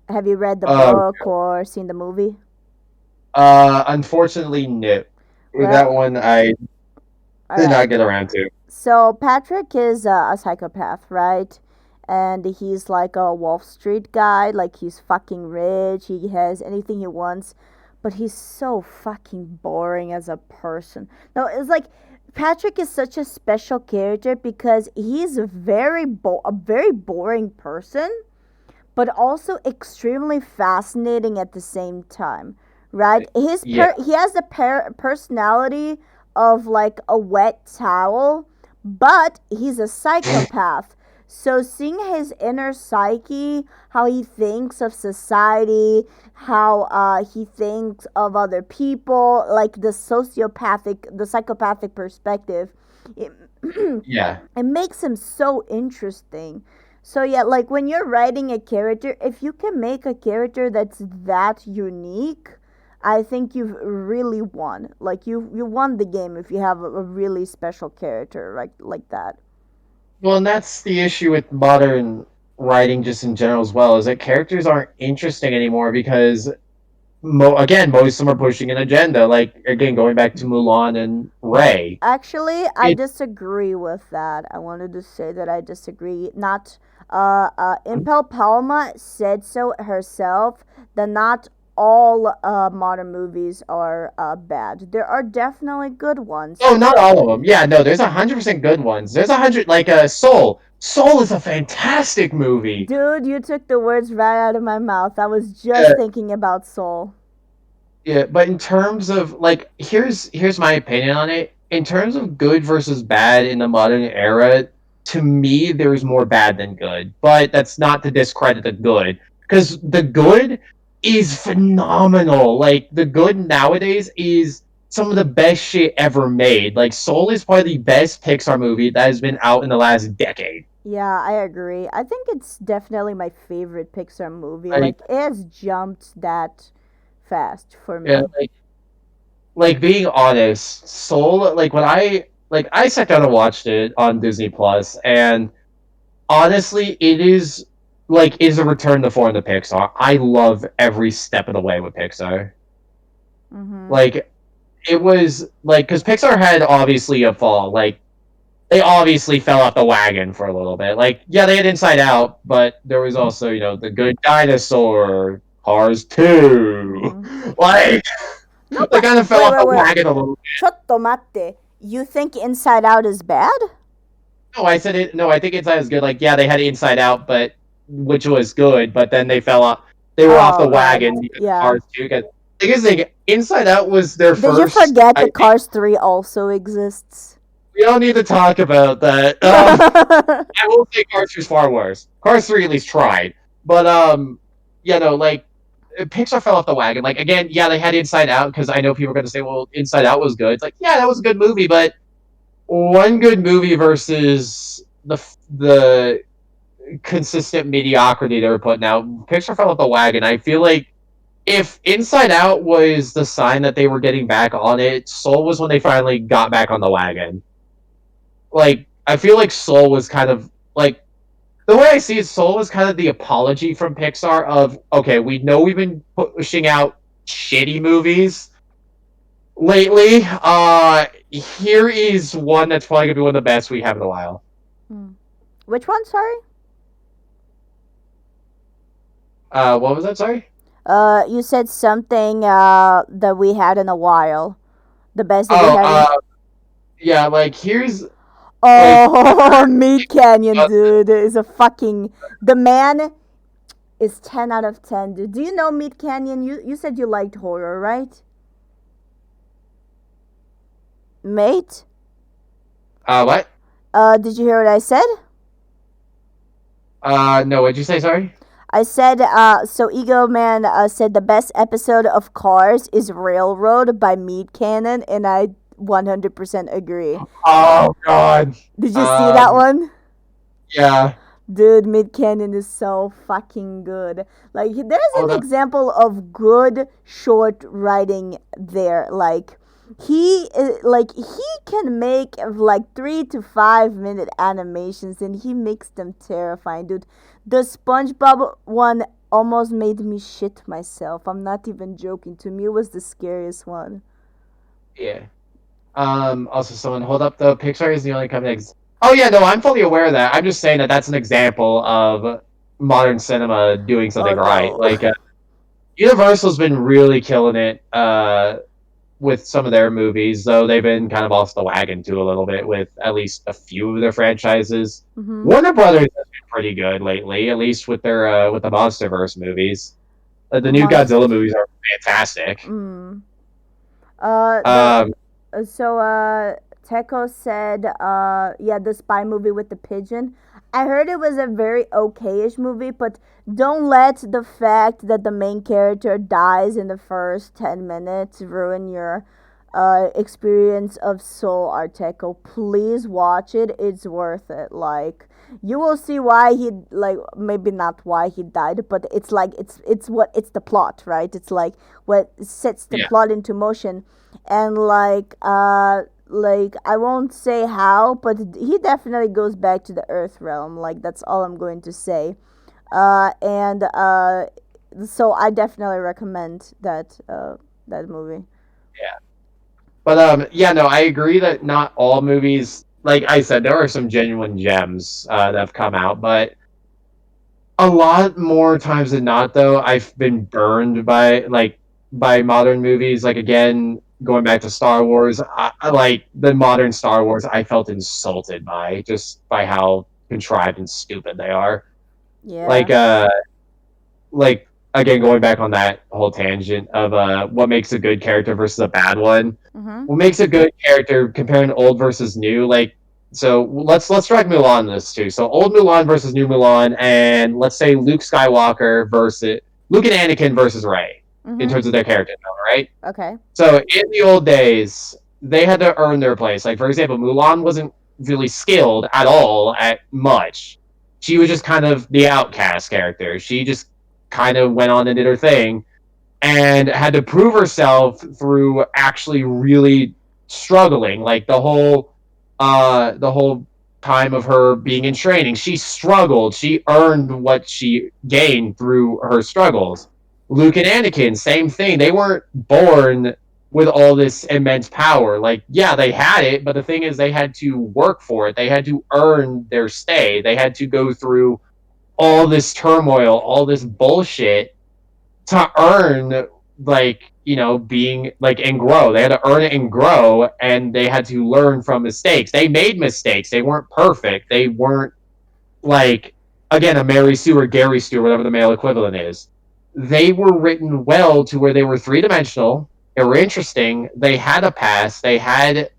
Have you read the Uh, book or seen the movie? Unfortunately, no. That Well, one I all did right. not get around to. So Patrick is a psychopath, right? And he's like a Wall Street guy. Like he's fucking rich. He has anything he wants, but he's so fucking boring as a person. No, it's like Patrick is such a special character because he's a very boring person, but also extremely fascinating at the same time, right? Yeah, He has the personality of like a wet towel, but he's a psychopath. So seeing his inner psyche, how he thinks of society, how he thinks of other people, like the psychopathic perspective, it, yeah. it makes him so interesting. So yeah, like when you're writing a character, if you can make a character that's that unique, I think you've really won. Like you won the game if you have a really special character like that. Well, and that's the issue with modern writing, just in general as well, is that characters aren't interesting anymore because again, most of them are pushing an agenda. Like again, going back to Mulan and Ray. Actually, I It disagree with that. I wanted to say that I disagree. Not Impel Palma said so herself that not all modern movies are bad. There are definitely good ones. oh, not all of them. Yeah, no, there's 100% good ones. There's 100 like Soul. Soul is a fantastic movie. Dude, you took the words right out of my mouth. I was just Yeah, thinking about Soul. yeah, but in terms of like, here's my opinion on it. In terms of good versus bad in the modern era, to me, there's more bad than good. But that's not to discredit the good, because the good is phenomenal. Like the good nowadays is some of the best shit ever made. Like Soul is probably the best Pixar movie that has been out in the last decade. Yeah, I agree. I think it's definitely my favorite Pixar movie. Like, Like, it has jumped that fast for yeah, me. like being honest, Soul, like when I sat down and watched it on Disney Plus, and honestly, it is a return to form to Pixar. I love every step of the way with Pixar. Mm-hmm. Like it was like because Pixar had obviously a fall. Like they obviously fell off the wagon for a little bit. Like yeah, they had Inside Out, but there was also the Good Dinosaur, Cars 2. Mm-hmm. Like No, they but kind of fell wait, off wait, the wait. wagon a little. Chotto matte. You think Inside Out is bad? No, I said it. No, I think Inside is good. Like, yeah, they had Inside Out, but which was good, but then they fell off. They were off the Oh, right. wagon because Yeah. Cars 2. Because the thing, Inside Out was their Did you first. forget I that think Cars 3 also exists? we don't need to talk about that. Mm-hmm. I will say Cars 2 is far worse. Cars 3 at least tried, but like Pixar fell off the wagon. Like again, yeah, they had Inside Out because I know people are going to say, well, Inside Out was good. It's like, yeah, that was a good movie, but one good movie versus the consistent mediocrity they were putting out. Pixar fell off the wagon. I feel like if Inside Out was the sign that they were getting back on it, Soul was when they finally got back on the wagon. Like I feel like Soul was kind of like the way I see it, Soul was kind of the apology from Pixar of okay, we know we've been pushing out shitty movies lately. Here is one that's probably gonna be one of the best we have in a while. Which one, sorry? What was that? Sorry. You said something that we had in a while. The best that we Oh, had in. yeah. Like here's like Oh, Meat Canyon, dude, is a fucking. The man is 10 out of 10, dude. Do you know Meat Canyon? You said you liked horror, right? Mate? What? Did you hear what I said? No, what'd you say? Sorry. I said, so Ego Man said the best episode of Cars is Railroad by Meat Cannon, and I 100% agree. Oh God. Did you see that Um. one? Yeah. Dude, Mid Canyon is so fucking good. Like, there's Oh, an example of good short writing there. He can make like 3 to 5 minute animations, and he makes them terrifying, dude. The SpongeBob one almost made me shit myself. I'm not even joking. To me, it was the scariest one. yeah. Also, someone hold up the Pixar is the only company. Oh yeah, no, I'm fully aware of that. I'm just saying that that's an example of modern cinema doing Oh something right. no. Like Universal's been really killing it with some of their movies, though they've been kind of off the wagon too a little bit with at least a few of their franchises. Mhm. Warner Brothers has been pretty good lately, at least with the MonsterVerse movies. The new Monst. Godzilla movies are fantastic. Mm. Uh, the Um, So, Teco said, yeah, the spy movie with the pigeon. I heard it was a very okayish movie, but don't let the fact that the main character dies in the first 10 minutes ruin your experience of Soul Arteco. Please watch it. It's worth it. Like, you will see why he, like, maybe not why he died, but it's like, it's the plot, right? It's like what sets the yeah, plot into motion. And like I won't say how, but he definitely goes back to the earth realm. Like, that's all I'm going to say. And so I definitely recommend that movie. yeah. But yeah, no, I agree that not all movies. Like I said, there are some genuine gems that have come out, but a lot more times than not, though, I've been burned by modern movies. Like again, going back to Star Wars, I like the modern Star Wars. I felt insulted by just by how contrived and stupid they are. Yeah. Like like again, going back on that whole tangent of what makes a good character versus a bad one. Mhm. What makes a good character comparing old versus new? Like, so let's drag Mulan in this too. So old Mulan versus new Mulan, and let's say Luke and Anakin versus Rey in Mhm. terms of their character development, right? Okay. So in the old days, they had to earn their place. Like for example, Mulan wasn't really skilled at all at much. She was just kind of the outcast character. She just kind of went on and did her thing and had to prove herself through actually really struggling. Like the whole time of her being in training, she struggled. She earned what she gained through her struggles. Luke and Anakin, same thing. They weren't born with all this immense power. Like, yeah, they had it, but the thing is, they had to work for it. They had to earn their stay. They had to go through all this turmoil, all this bullshit to earn being like and grow. They had to earn it and grow, and they had to learn from mistakes. They made mistakes. They weren't perfect. They weren't like again a Mary Sue or Gary Sue, whatever the male equivalent is. They were written well to where they were 3 dimensional. They were interesting. They had a past. They had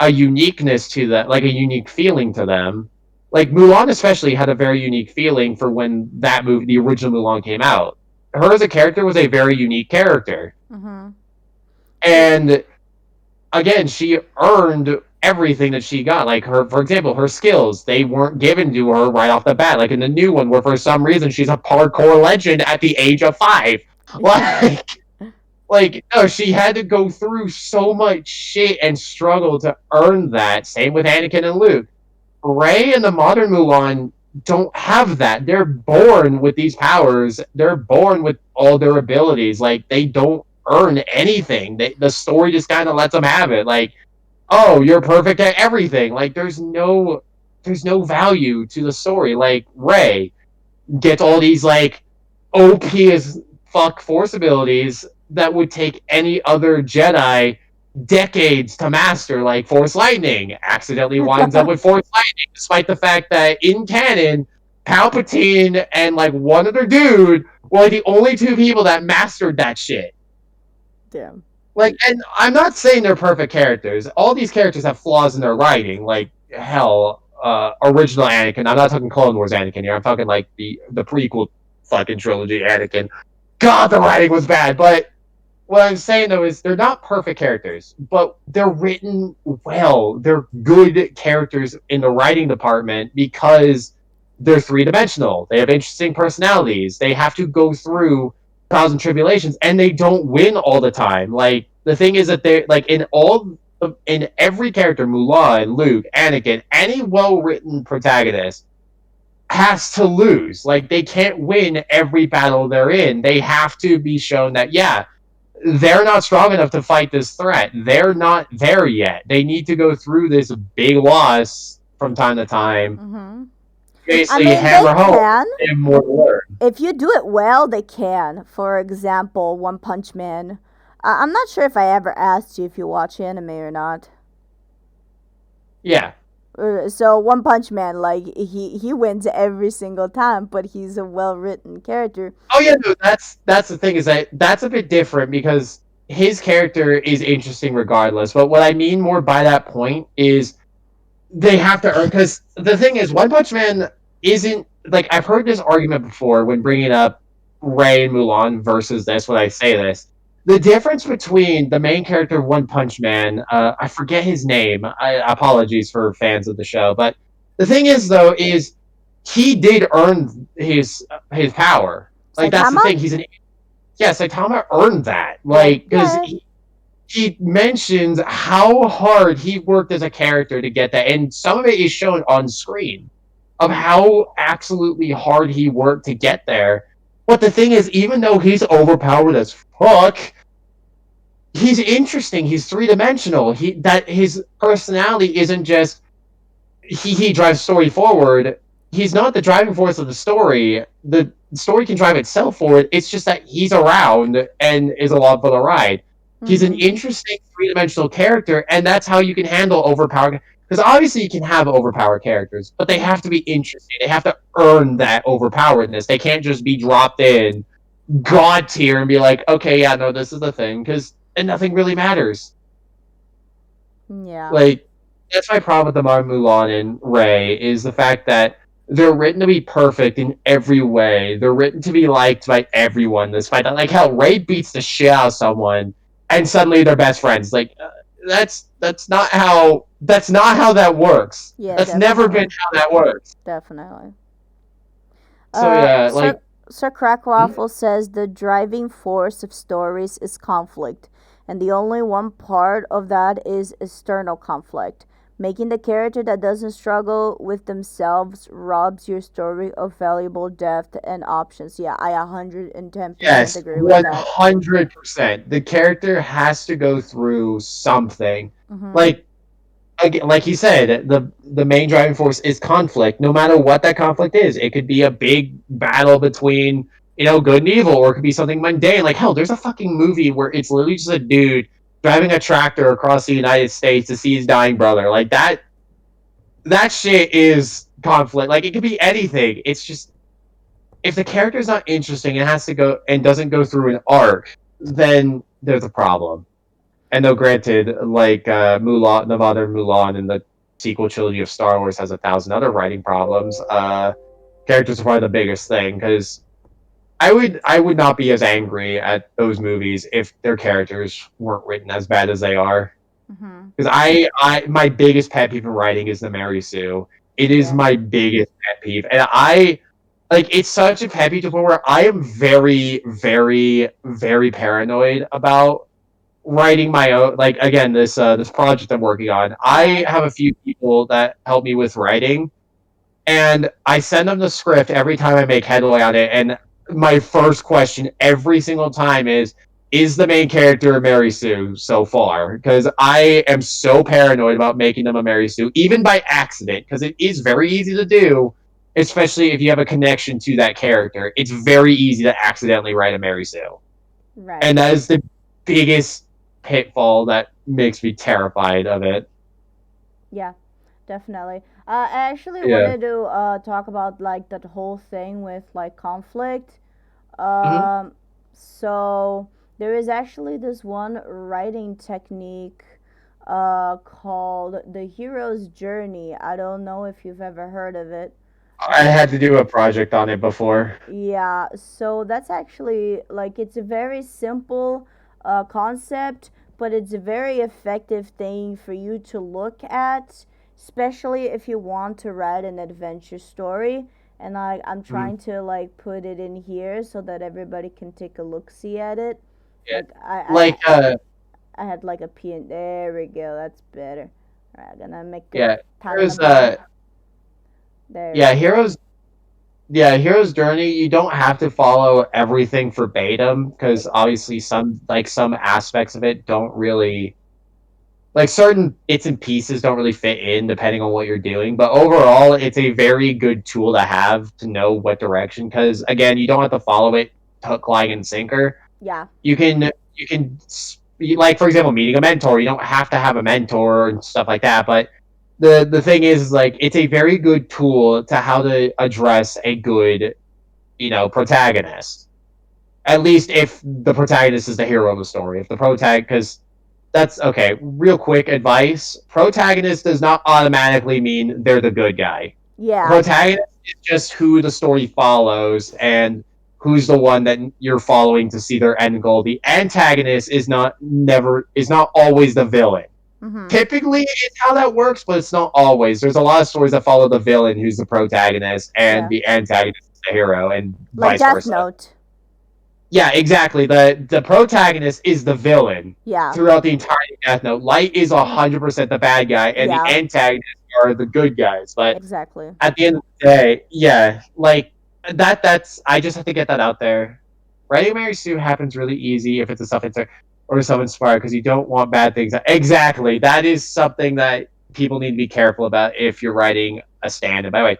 a uniqueness to that, like a unique feeling to them. Like Mulan, especially, had a very unique feeling for when that movie, the original Mulan, came out. Her as a character was a very unique character, Mhm. Yeah. and again, she earned everything that she got. Like her, for example, her skills, they weren't given to her right off the bat. Like in the new one, where for some reason she's a parkour legend at the age of 5. Like, like no, she had to go through so much shit and struggle to earn that. Same with Anakin and Luke. Rey and the modern Mulan don't have that. They're born with these powers. They're born with all their abilities. Like they don't earn anything. The story just kind of lets them have it. Like, oh, you're perfect at everything. Like there's no value to the story. Like Rey gets all these like OP as fuck force abilities that would take any other Jedi decades to master, like Force Lightning. Accidentally winds up with Force Lightning, despite the fact that in canon, Palpatine and like one other dude were like the only 2 people that mastered that shit. Damn. Like, and I'm not saying they're perfect characters. All these characters have flaws in their writing. Like, hell, original Anakin. I'm not talking Clone Wars Anakin here. I'm talking like the prequel fucking trilogy Anakin. God, the writing was bad. But what I'm saying though is they're not perfect characters, but they're written well. They're good characters in the writing department because they're three dimensional. They have interesting personalities. They have to go through trials and tribulations, and they don't win all the time. Like the thing is that they're like in every character, Mulan, Luke, Anakin, any well written protagonist has to lose. Like they can't win every battle they're in. They have to be shown that yeah, they're not strong enough to fight this threat. They're not there yet. They need to go through this big loss from time to time. Mm-hmm. I Basically, mean, they hammer home can. they have more to learn. If you do it well, they can. For example, One Punch Man. I'm not sure if I ever asked you if you watch anime or not. Yeah. So One Punch Man, like he wins every single time, but he's a well written character. Oh yeah, no, that's the thing is that that's a bit different because his character is interesting regardless. But what I mean more by that point is they have to earn because the thing is One Punch Man isn't like I've heard this argument before when bringing up Ray and Mulan versus this when I say this. The difference between the main character of One Punch Man, I forget his name. Apologies for fans of the show, but the thing is though is he did earn his power. Like that's the Saitama? thing. He's an yeah. Saitama earned that. Yeah, Like because yeah. he mentions how hard he worked as a character to get that, and some of it is shown on screen of how absolutely hard he worked to get there. But the thing is, even though he's overpowered as fuck, he's interesting. He's three dimensional. His personality isn't just he drives story forward. He's not the driving force of the story. The story can drive itself forward. It's just that he's around and is along for the ride. He's an Mm-hmm. interesting three-dimensional character, and that's how you can handle overpowered. Because obviously you can have overpowered characters, but they have to be interesting. They have to earn that overpoweredness. They can't just be dropped in god tier and be like, okay, yeah, no, this is the thing, because and nothing really matters. Yeah. Like that's my problem with the Mar Mulan and Ray is the fact that they're written to be perfect in every way. They're written to be liked by everyone. Despite that, like how Ray beats the shit out of someone, and suddenly they're best friends. Like that's not how that works. Yeah, That's never been definitely. how that works. Definitely. So yeah, Sir, like Sir hmm? Crackwaffle says the driving force of stories is conflict, and the only one part of that is external conflict. Making the character that doesn't struggle with themselves robs your story of valuable depth and options. Yeah, I 110% Yes, agree with that. 100%. The character has to go through something. Mm-hmm. Like like he said, the main driving force is conflict. No matter what that conflict is, it could be a big battle between good and evil, or it could be something mundane. Like hell, there's a fucking movie where it's literally just a dude driving a tractor across the United States to see his dying brother. Like that shit is conflict. Like it could be anything. It's just if the character is not interesting and has to go and doesn't go through an arc, then there's a problem. And though granted, like Mulan, the modern Mulan and the sequel trilogy of Star Wars has a thousand other writing problems, characters are probably the biggest thing because I would not be as angry at those movies if their characters weren't written as bad as they are. Mm-hmm. Because I my biggest pet peeve in writing is the Mary Sue. It is Yeah. my biggest pet peeve, and I like it's such a pet peeve to the point where I am very, very, very paranoid about writing my own like again this project I'm working on. I Yeah. have a few people that help me with writing and I send them the script every time I make headway on it, and my first question every single time is the main character a Mary Sue so far? Because I am so paranoid about making them a Mary Sue, even by accident, because it is very easy to do, especially if you have a connection to that character. It's very easy to accidentally write a Mary Sue. Right. And that is the biggest pitfall that makes me terrified of it. Yeah, definitely. I actually Yeah. wanted to talk about like that whole thing with like conflict. Hmm. So there is actually this one writing technique. called The Hero's Journey. I don't know if you've ever heard of it. I had to do a project on it before. Yeah, so that's actually like it's a very simple concept, but it's a very effective thing for you to look at, especially if you want to write an adventure story. And I'm Mm, trying to like put it in here so that everybody can take a look see at it. yeah. Like I I, Like I had like a P and there we go. That's better. All right, I'm gonna make it yeah, kind heroes of bigger. There we yeah, go. hero's journey, you don't have to follow everything verbatim because obviously some aspects of it don't really, like certain bits and pieces don't really fit in depending on what you're doing, but overall it's a very good tool to have to know what direction, because again, you don't have to follow it hook, line, and sinker. Yeah, You can like, for example, meeting a mentor, you don't have to have a mentor and stuff like that, but the thing is, like, it's a very good tool to how to address a good, protagonist, at least if the protagonist is the hero of the story. If the protagonist, because that's okay. Real quick advice: protagonist does not automatically mean they're the good guy. yeah, Protagonist is just who the story follows and who's the one that you're following to see their end goal. The antagonist is not always the villain. mhm, Typically, it's how that works, but it's not always. There's a lot of stories that follow the villain, who's the protagonist, and yeah. the antagonist is the hero, and Like vice Death versa. Note. Yeah, exactly. The protagonist is the villain Yeah, throughout the entirety of Death Note. Light is 100% the bad guy, and the yeah, antagonists are the good guys. But exactly. at the end of the day, yeah, like that's I just have to get that out there. Writing Mary Sue happens really easy if it's a self-inspired, because you don't want bad things. Exactly, that is something that people need to be careful about if you're writing a stand. And by the way,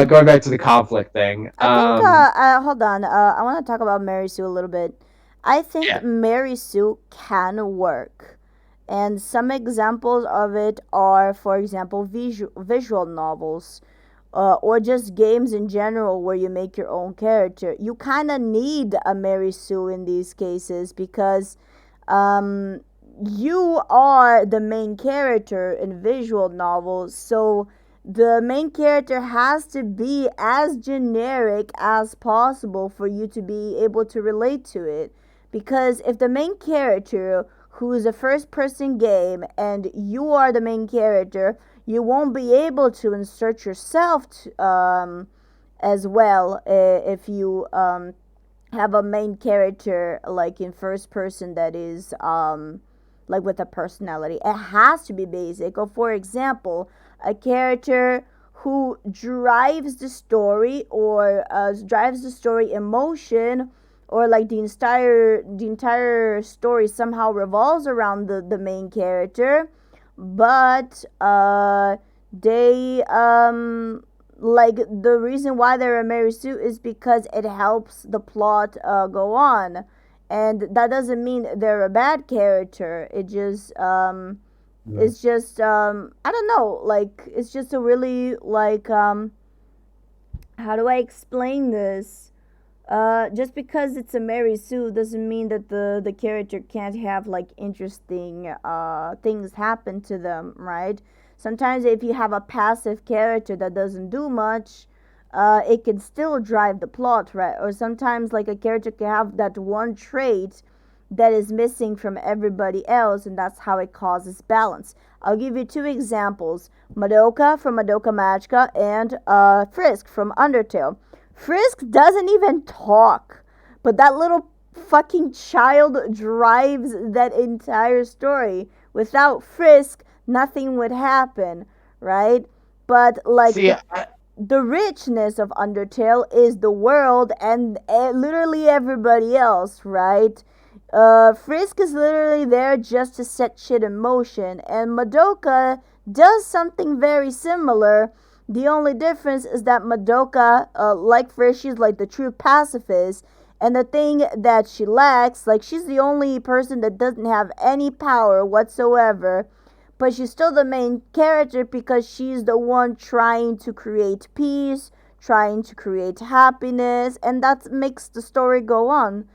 going back to the conflict thing, I think, hold on. I want to talk about Mary Sue a little bit. I think yeah, Mary Sue can work. And some examples of it are, for example, visual novels, or just games in general where you make your own character. You kind of need a Mary Sue in these cases because um, you are the main character in visual novels, so the main character has to be as generic as possible for you to be able to relate to it. Because if the main character, who is a first person game, and you are the main character, you won't be able to insert yourself as well if you have a main character like in first person that is like with a personality. It has to be basic. Or for example, a character who drives the story, or drives the story emotion, or like the entire story somehow revolves around the main character, but they like the reason why they're a Mary Sue is because it helps the plot go on, and that doesn't mean they're a bad character. It's just I don't know, like it's just a really like how do I explain this? Just because it's a Mary Sue doesn't mean that the character can't have like interesting things happen to them, right? Sometimes if you have a passive character that doesn't do much, it can still drive the plot, right? Or sometimes like a character can have that one trait that is missing from everybody else, and that's how it causes balance. I'll give you two examples: Madoka from Madoka Magica and Frisk from Undertale. Frisk doesn't even talk, but that little fucking child drives that entire story. Without Frisk, nothing would happen, right? But like see, the richness of Undertale is the world and literally everybody else, right? Frisk is literally there just to set shit in motion, and Madoka does something very similar. The only difference is that Madoka, like Frisk, she's like the true pacifist, and the thing that she lacks, like she's the only person that doesn't have any power whatsoever, but she's still the main character because she's the one trying to create peace, trying to create happiness, and that makes the story go on.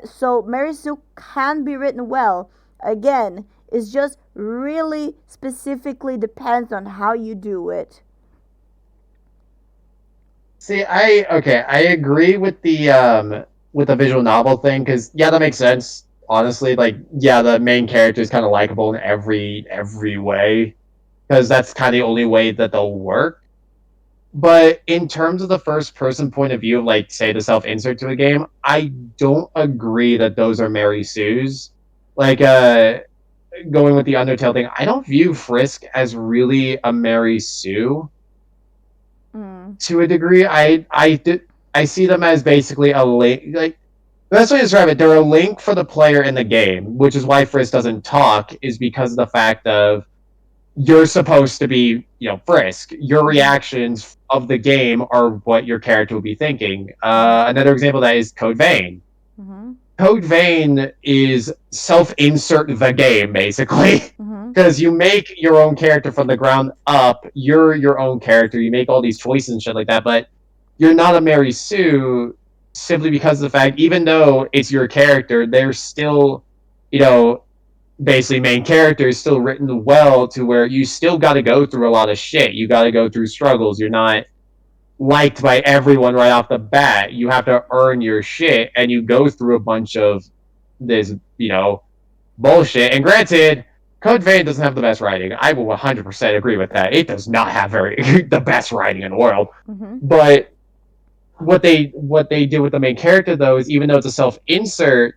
So Mary Sue can be written well. Again, It just really specifically depends on how you do it. See, I agree with the visual novel thing because yeah, that makes sense. Honestly, like yeah, the main character is kind of likable in every way because that's kind of the only way that they'll work. But in terms of the first person point of view of like say the self insert to a game, I don't agree that those are Mary Sue's. Like going with the Undertale thing, I don't view Frisk as really a Mary Sue Mm. to a degree. I see them as basically a link. Like the best way to describe it, they're a link for the player in the game, which is why Frisk doesn't talk. Is because of the fact of you're supposed to be, Frisk. Your Mm-hmm. reactions of the game are what your character will be thinking. Mm-hmm. Another example of that is Code Vein. Mm-hmm. Code Vein is self-insert the game basically. Mm-hmm. Because you make your own character from the ground up, you're your own character. You make all these choices and shit like that, but you're not a Mary Sue simply because of the fact, even though it's your character, they're still, you know, basically main character is still written well to where you still got to go through a lot of shit. You got to go through struggles. You're not liked by everyone right off the bat. You have to earn your shit, and you go through a bunch of this, bullshit. And granted, Code Vein doesn't have the best writing. I will 100% agree with that. It does not have very the best writing in the world. Mm-hmm. But what they did with the main character though is even though it's a self insert,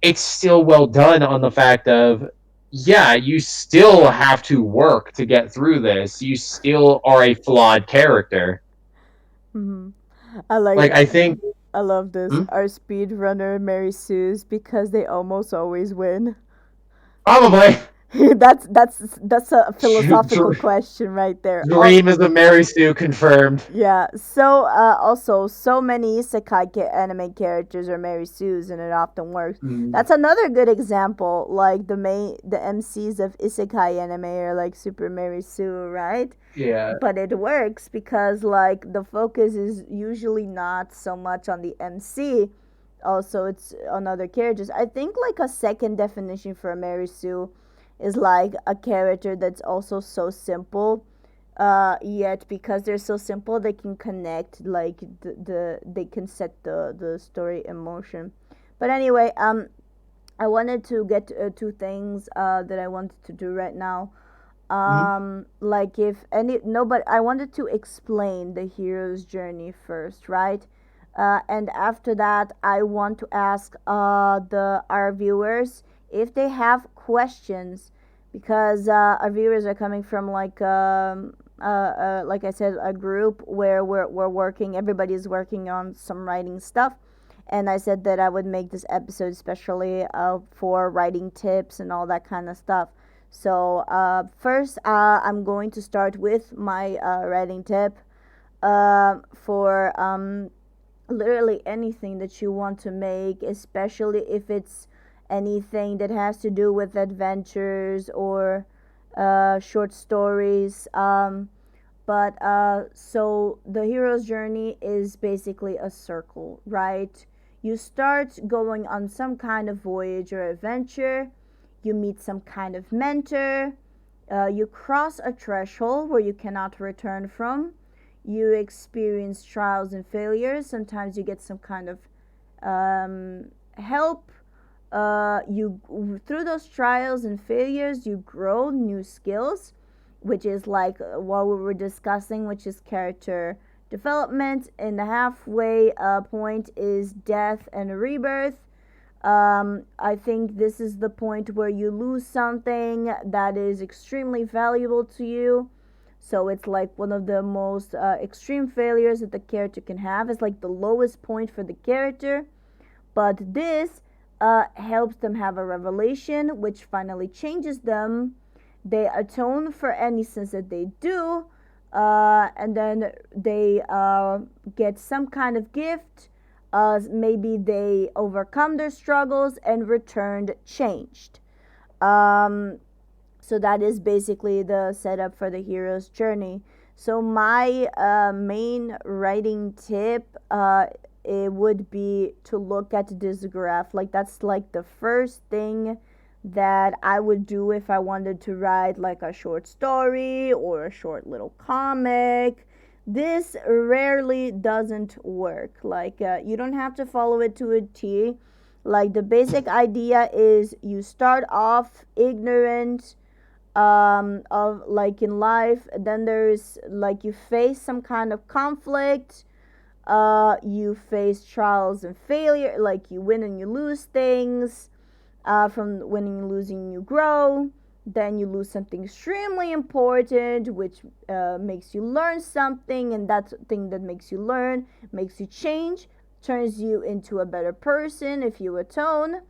it's still well done on the fact of yeah, you still have to work to get through this. You still are a flawed character. Mm-hmm. I like Like I think I love this. hmm? Our speedrunner Mary Sue's because they almost always win. Probably That's a philosophical question right there. Dream is a Mary Sue confirmed. Yeah. So also so many anime characters are Mary Sue's and it often works. Mm, That's another good example. Like the MCs of isekai anime are like Super Mary Sue, right? yeah. But it works because like the focus is usually not so much on the MC. Also, it's on other characters. I think like a second definition for a Mary Sue is like a character that's also so simple, yet because they're so simple they can connect like they can set the story in motion. But anyway, I wanted to get two things that I wanted to do right now. Mm, Like if any no, but I wanted to explain the hero's journey first, right? And after that, I want to ask the our viewers if they have questions, because our viewers are coming from like I said, a group where we're working. Everybody's working on some writing stuff, and I said that I would make this episode especially for writing tips and all that kind of stuff. So first, I'm going to start with my writing tip for literally anything that you want to make, especially if it's anything that has to do with adventures or short stories. But so the hero's journey is basically a circle, right? You start going on some kind of voyage or adventure, you meet some kind of mentor, you cross a threshold where you cannot return from, you experience trials and failures, sometimes you get some kind of help. You through those trials and failures you grow new skills, which is like what we were discussing, which is character development. And the halfway point is death and rebirth. I think this is the point where you lose something that is extremely valuable to you. So it's like one of the most extreme failures that the character can have. It's like the lowest point for the character. But this helps them have a revelation, which finally changes them. They atone for any sins that they do, and then they get some kind of gift. Maybe they overcome their struggles and returned changed. Um, so that is basically the setup for the hero's journey. So my main writing tip it would be to look at this graph. Like that's like the first thing that I would do if I wanted to write like a short story or a short little comic. This rarely doesn't work. Like, you don't have to follow it to a T. Like, the basic idea is you start off ignorant of like in life, then there's like you face some kind of conflict, you face trials and failure, like you win and you lose things. From winning and losing, you grow. Then you lose something extremely important, which makes you learn something, and that thing that makes you learn makes you change, turns you into a better person if you atone,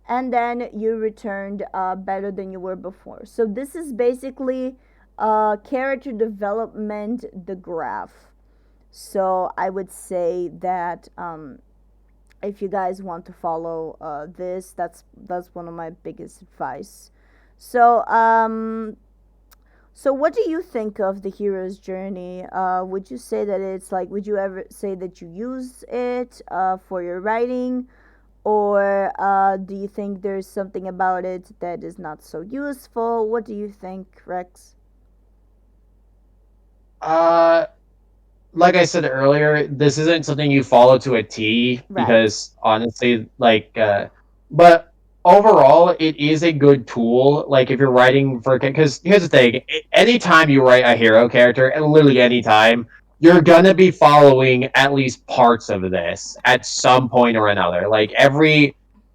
and then you returned better than you were before. So this is basically character development, the graph. So I would say that if you guys want to follow this, that's one of my biggest advice. So so what do you think of the hero's journey? Would you say that it's like, would you ever say that you use it for your writing, or do you think there's something about it that is not so useful? What do you think, Rex? Uh, like I said earlier, this isn't something you follow to a T Right. because honestly, but overall, it is a good tool. Like if you're writing for, because here's the thing: anytime you write a hero character, and literally anytime, you're gonna be following at least parts of this at some point or another. Like every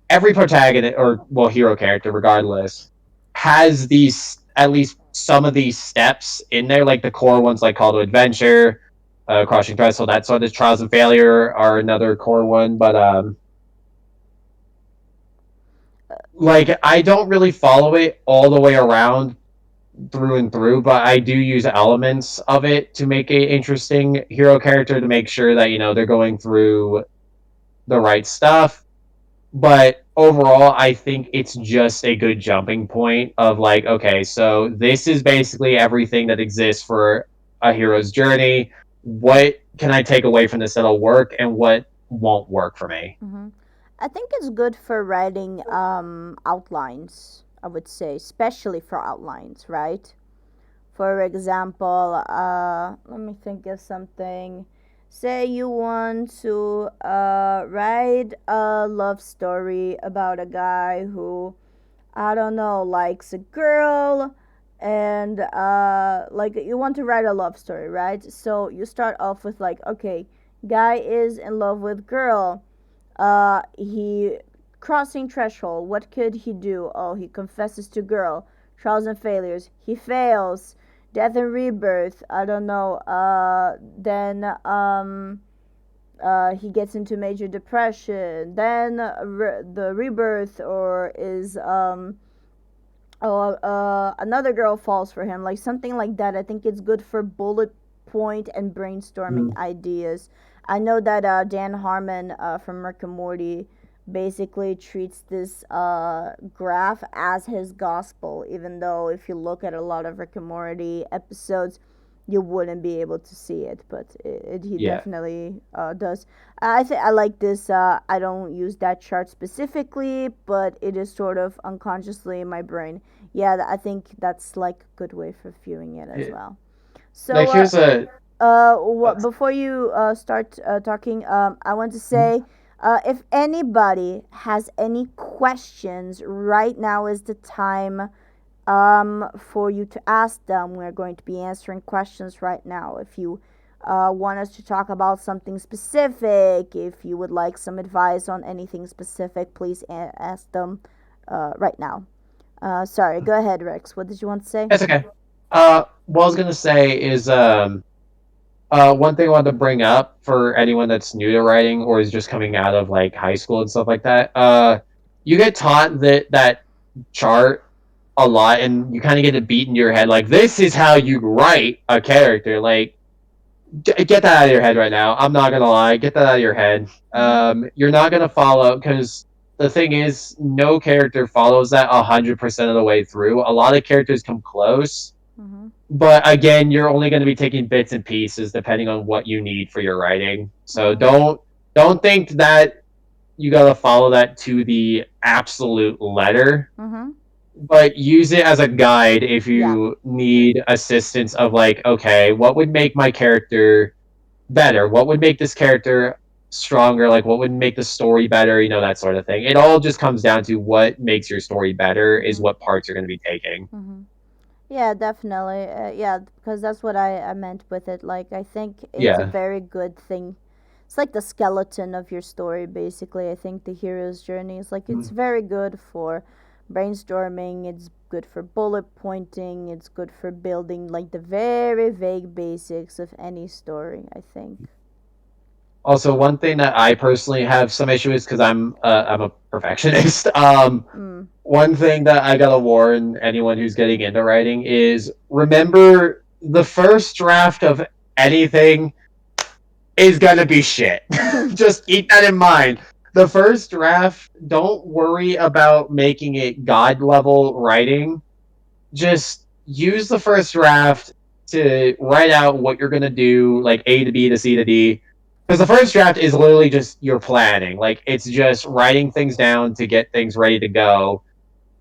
protagonist or well hero character, regardless, has these at least some of these steps in there, like the core ones, like Call to Adventure, Crushing Threshold, that sort of Trials and Failure are another core one. But like I don't really follow it all the way around through and through, but I do use elements of it to make a interesting hero character to make sure that they're going through the right stuff. But overall, I think it's just a good jumping point of like, okay, so this is basically everything that exists for a hero's journey. What can I take away from this that'll work, and what won't work for me? Mm-hmm. I think it's good for writing outlines, I would say, especially for outlines, right? For example, let me think of something. Say you want to write a love story about a guy who, I don't know, likes a girl, and like you want to write a love story, right? So you start off with like, okay, guy is in love with girl. He crossing threshold. What could he do? Oh, he confesses to girl. Trials and failures. He fails. Death and rebirth. I don't know. Then he gets into major depression. Then the rebirth, or is another girl falls for him, like something like that. I think it's good for bullet point and brainstorming Mm, ideas. I know that Dan Harmon from Rick and Morty basically treats this graph as his gospel, even though if you look at a lot of Rick and Morty episodes, you wouldn't be able to see it, but he yeah. definitely does. I like this. I don't use that chart specifically, but it is sort of unconsciously in my brain. Yeah, I think that's like a good way for viewing it as Yeah. well. Like So, here's a what before you start talking, I want to say, if anybody has any questions, right now is the time for you to ask them. We're going to be answering questions right now. If you want us to talk about something specific, if you would like some advice on anything specific, please ask them right now. Sorry, go ahead, Rex. What did you want to say? That's okay. What I was gonna say is one thing I wanted to bring up for anyone that's new to writing or is just coming out of like high school and stuff like that. You get taught that chart a lot, and you kind of get it beat into your head. Like this is how you write a character. Like get that out of your head right now. I'm not gonna lie, get that out of your head. Mm-hmm. You're not gonna follow because the thing is, no character follows that 100% of the way through. A lot of characters come close, Mm-hmm. but again, you're only going to be taking bits and pieces depending on what you need for your writing. So Mm-hmm. don't think that you got to follow that to the absolute letter. Mm-hmm. but use it as a guide if Yeah. you need assistance of like, okay, what would make my character better? What would make this character stronger? Like, what would make the story better? You know, that sort of thing. It all just comes down to what makes your story better is Mhm. what parts you're going to be taking. Mhm. Yeah, definitely. Yeah, because that's what I meant with it. Like, I think it's a Yeah. very good thing. It's like the skeleton of your story, basically. I think the hero's journey is like it's very good for brainstorming. It's good for bullet pointing. It's good for building like the very vague basics of any story, I think. Also, one thing that I personally have some issue with because I'm a perfectionist. Mm. One thing that I gotta warn anyone who's getting into writing is remember the first draft of anything is gonna be shit. Just keep that in mind. The first draft, don't worry about making it god level writing. Just use the first draft to write out what you're gonna do, like A to B to C to D. Because the first draft is literally just your planning. Like it's just writing things down to get things ready to go.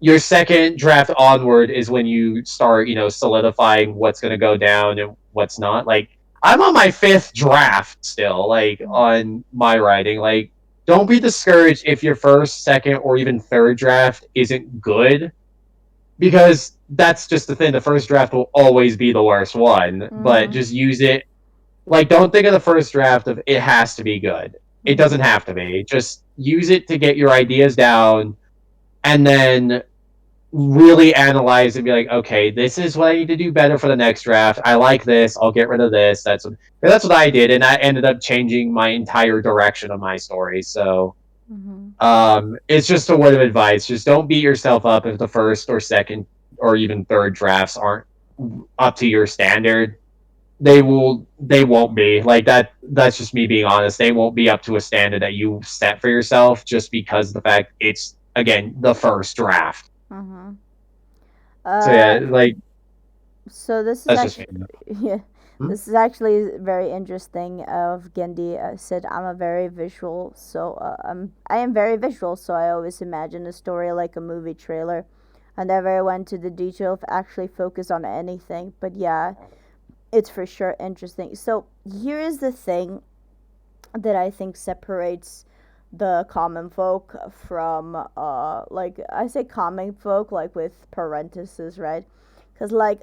Your second draft onward is when you start, solidifying what's going to go down and what's not. Like, I'm on my fifth draft still, like, on my writing. Like, don't be discouraged if your first, second, or even third draft isn't good, because that's just the thing. The first draft will always be the worst one, but Mhm. just use it. Like, don't think of the first draft of it has to be good. It Mhm. doesn't have to be. Just use it to get your ideas down, and then really analyze and be like, okay, this is what I need to do better for the next draft. I like this. I'll get rid of this. That's what I did, and that ended up changing my entire direction of my story. So, Mhm. it's just a word of advice. Just don't beat yourself up if the first or second or even third drafts aren't up to your standard. They won't be like that. That's just me being honest. They won't be up to a standard that you set for yourself just because of the fact it's again the first draft. Mhm. So Uh, yeah, like so this is that's just me. actually, yeah, Hmm? this is actually very interesting. Of Gendy said, "I'm a very visual, so I am very visual, so I always imagine a story like a movie trailer. I never went to the detail of actually focus on anything, but yeah, it's for sure interesting. So here is the thing that I think separates the common folk from like I say common folk like with parentheses, right? Because like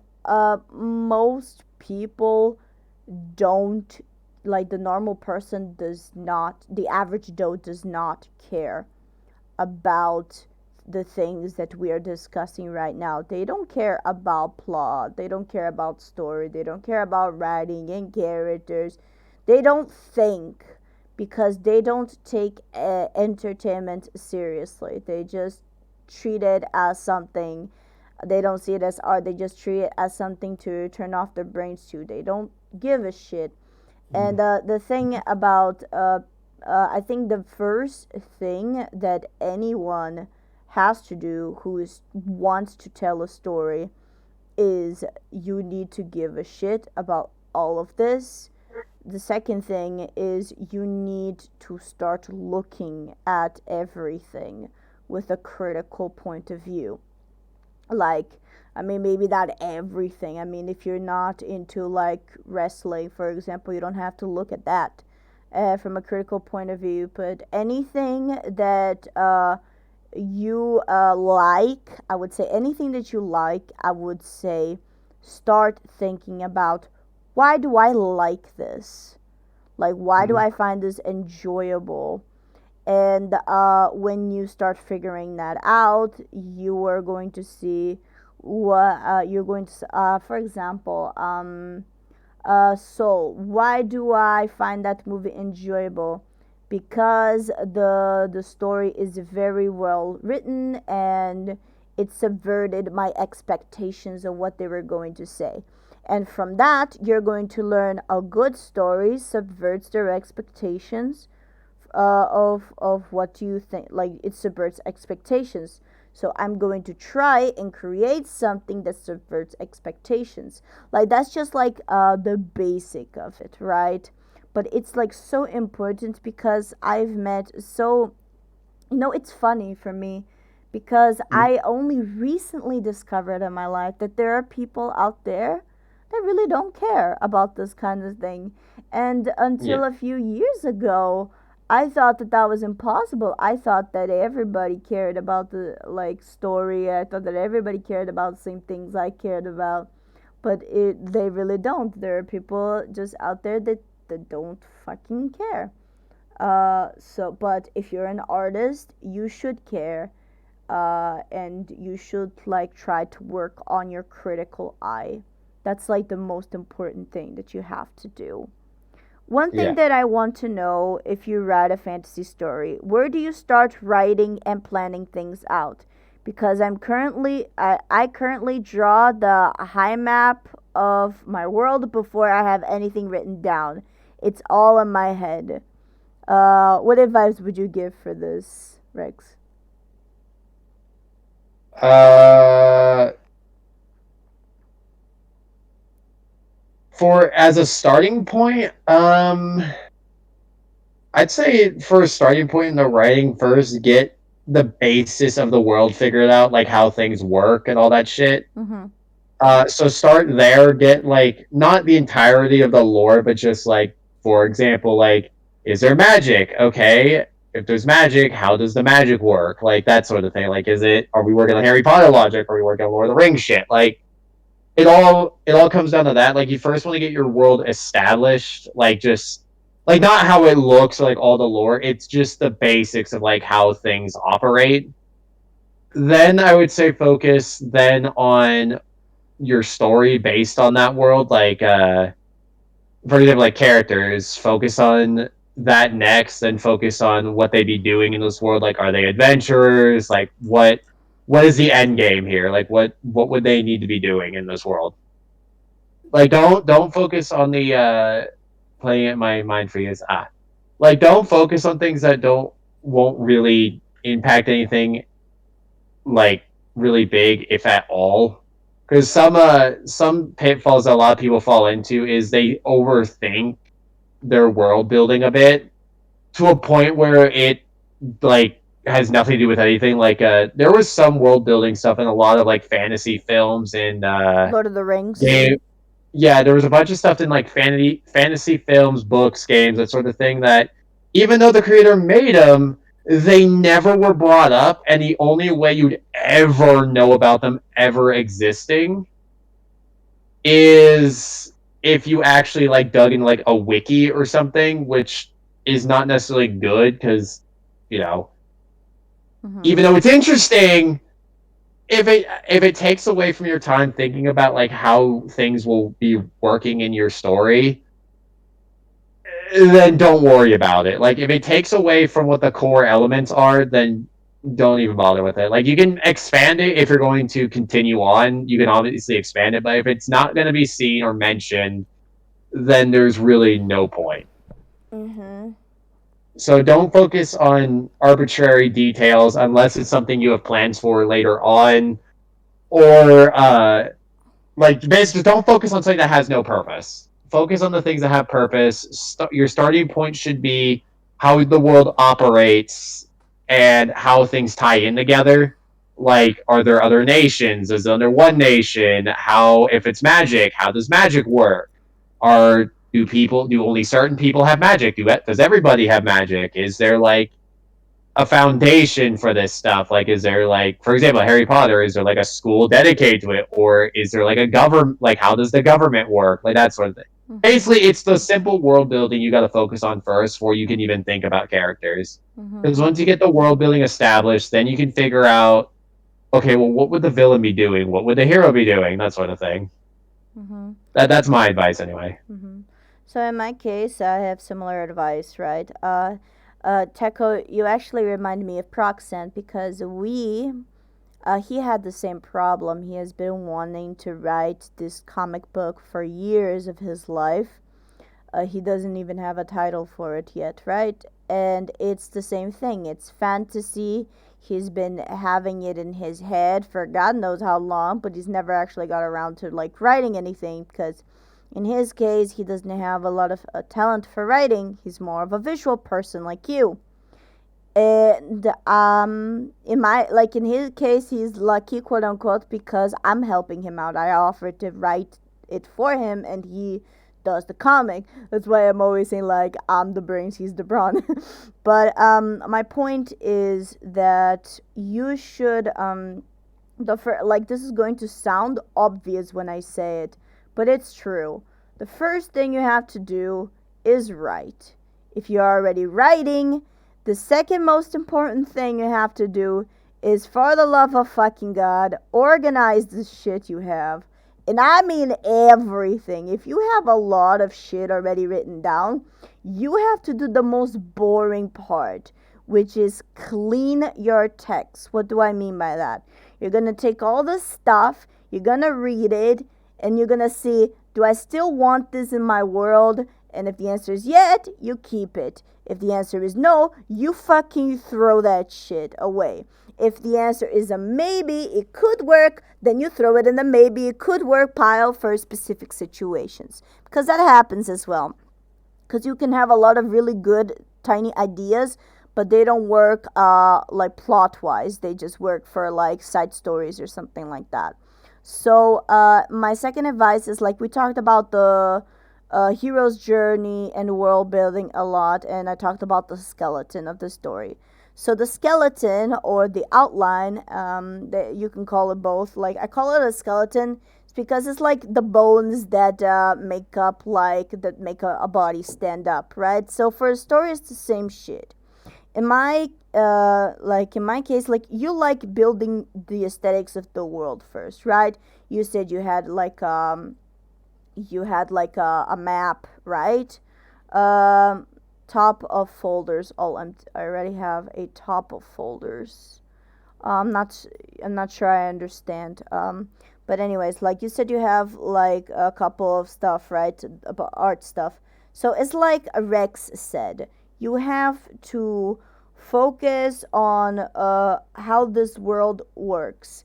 most people don't, like the normal person does not, the average Joe does not care about the things that we are discussing right now. They don't care about plot, they don't care about story, they don't care about writing and characters. They don't think, because they don't take entertainment seriously. They just treat it as something. They don't see it as art. They just treat it as something to turn off their brains to. They don't give a shit. And the thing about, I think the first thing that anyone has to do who wants to tell a story is you need to give a shit about all of this. The second thing is you need to start looking at everything with a critical point of view. Like, I mean, maybe not everything. I mean, if you're not into like wrestling, for example, you don't have to look at that from a critical point of view. But anything that you like, I would say anything that you like, I would say start thinking about, why do I like this? Like, why do Mhm. I find this enjoyable? And when you start figuring that out, you are going to see what you're going to, for example, Soul. Why do I find that movie enjoyable? Because the story is very well written, and it subverted my expectations of what they were going to say. And from that, you're going to learn a good story subverts their expectations of what you think. Like, it subverts expectations, so I'm going to try and create something that subverts expectations. Like, that's just like the basic of it, right? But it's like so important, because I've met so, it's funny for me, because I only recently discovered in my life that there are people out there that really don't care about this kind of thing. And Yeah. until a few years ago, I thought that that was impossible. I thought that everybody cared about the like story. I thought that everybody cared about the same things I cared about, but they really don't. There are people just out there that don't fucking care. But if you're an artist, you should care, and you should like try to work on your critical eye. That's like the most important thing that you have to do. One thing Yeah. that I want to know, if you write a fantasy story, where do you start writing and planning things out? Because I currently draw the high map of my world before I have anything written down. It's all in my head. What advice would you give for this, Rex? Uh, for as a starting point, I'd say for a starting point in the writing, first get the basis of the world figured out, like how things work and all that shit. Mm-hmm. So start there, get like not the entirety of the lore, but just like, for example, like, is there magic? Okay. If there's magic, how does the magic work? Like that sort of thing. Like, are we working on Harry Potter logic? Are we working on Lord of the Rings shit? Like, it all comes down to that. Like, you first want to get your world established, like just like not how it looks, like all the lore. It's just the basics of like how things operate. Then I would say focus then on your story based on that world. Like, for example, like characters, focus on that next, then focus on what they be doing in this world. Like, are they adventurers? Like, what is the end game here? Like, what would they need to be doing in this world? Like, don't focus on the playing at my mind for you is like, don't focus on things that don't won't really impact anything like really big, if at all. Because some pitfalls that a lot of people fall into is they overthink their world building a bit to a point where it like has nothing to do with anything. Like, there was some world building stuff in a lot of like fantasy films and Lord of the Rings. game. Yeah, there was a bunch of stuff in like fantasy films, books, games, that sort of thing, that even though the creator made them, they never were brought up, and the only way you'd ever know about them ever existing is if you actually like dug in like a wiki or something, which is not necessarily good because, you know, Mm-hmm. even though it's interesting, if it takes away from your time thinking about like how things will be working in your story, then don't worry about it. Like, if it takes away from what the core elements are, then don't even bother with it. Like, you can expand it if you're going to continue on. You can obviously expand it, but if it's not going to be seen or mentioned, then there's really no point. Mm-hmm. So don't focus on arbitrary details unless it's something you have plans for later on, or like, basically don't focus on something that has no purpose. Focus on the things that have purpose. Your starting point should be how the world operates and how things tie in together. Like, are there other nations? Is there under one nation? How, if it's magic, how does magic work? Do only certain people have magic? Does everybody have magic? Is there like a foundation for this stuff? Like, is there like, for example, Harry Potter, is there like a school dedicated to it, or is there like a government? Like, how does the government work? Like that sort of thing. Mm-hmm. Basically, it's the simple world building you got to focus on first before you can even think about characters. Mm-hmm. Because once you get the world building established, then you can figure out, okay, well, what would the villain be doing? What would the hero be doing? That sort of thing. Mm-hmm. That's my advice anyway. Mm-hmm. So in my case, I have similar advice, right? Teko, you actually remind me of Proxent because he had the same problem. He has been wanting to write this comic book for years of his life. He doesn't even have a title for it yet, right? And it's the same thing. It's fantasy. He's been having it in his head for God knows how long, but he's never actually got around to like writing anything because in his case, he doesn't have a lot of talent for writing. He's more of a visual person like you. And in my like in his case, he's lucky, quote unquote, because I'm helping him out. I offered to write it for him, and he does the comic. That's why I'm always saying like I'm the brains, he's the brawn. But my point is that you should like, this is going to sound obvious when I say it, but it's true. The first thing you have to do is write. If you're already writing, the second most important thing you have to do is, for the love of fucking God, organize the shit you have. And I mean everything. If you have a lot of shit already written down, you have to do the most boring part, which is clean your text. What do I mean by that? You're going to take all the stuff, you're going to read it, and you're going to see, do I still want this in my world? And if the answer is yes, you keep it. If the answer is no, you fucking throw that shit away. If the answer is a maybe, it could work, then you throw it in the maybe it could work pile for specific situations. Because that happens as well. Because you can have a lot of really good tiny ideas, but they don't work like plot wise. They just work for like side stories or something like that. So my second advice is, like, we talked about the hero's journey and world building a lot, and I talked about the skeleton of the story. So the skeleton, or the outline, that you can call it both. Like, I call it a skeleton because it's like the bones that make up, like, that make a body stand up, right? So for a story, it's the same shit. In my in my case, like, you like building the aesthetics of the world first, right? You said you had like a map, right? um Top of folders. Oh, I already have a top of folders. I'm not I'm not sure I understand. But anyways, like you said, you have like a couple of stuff, right? About art stuff. So it's like Rex said, you have to focus on how this world works.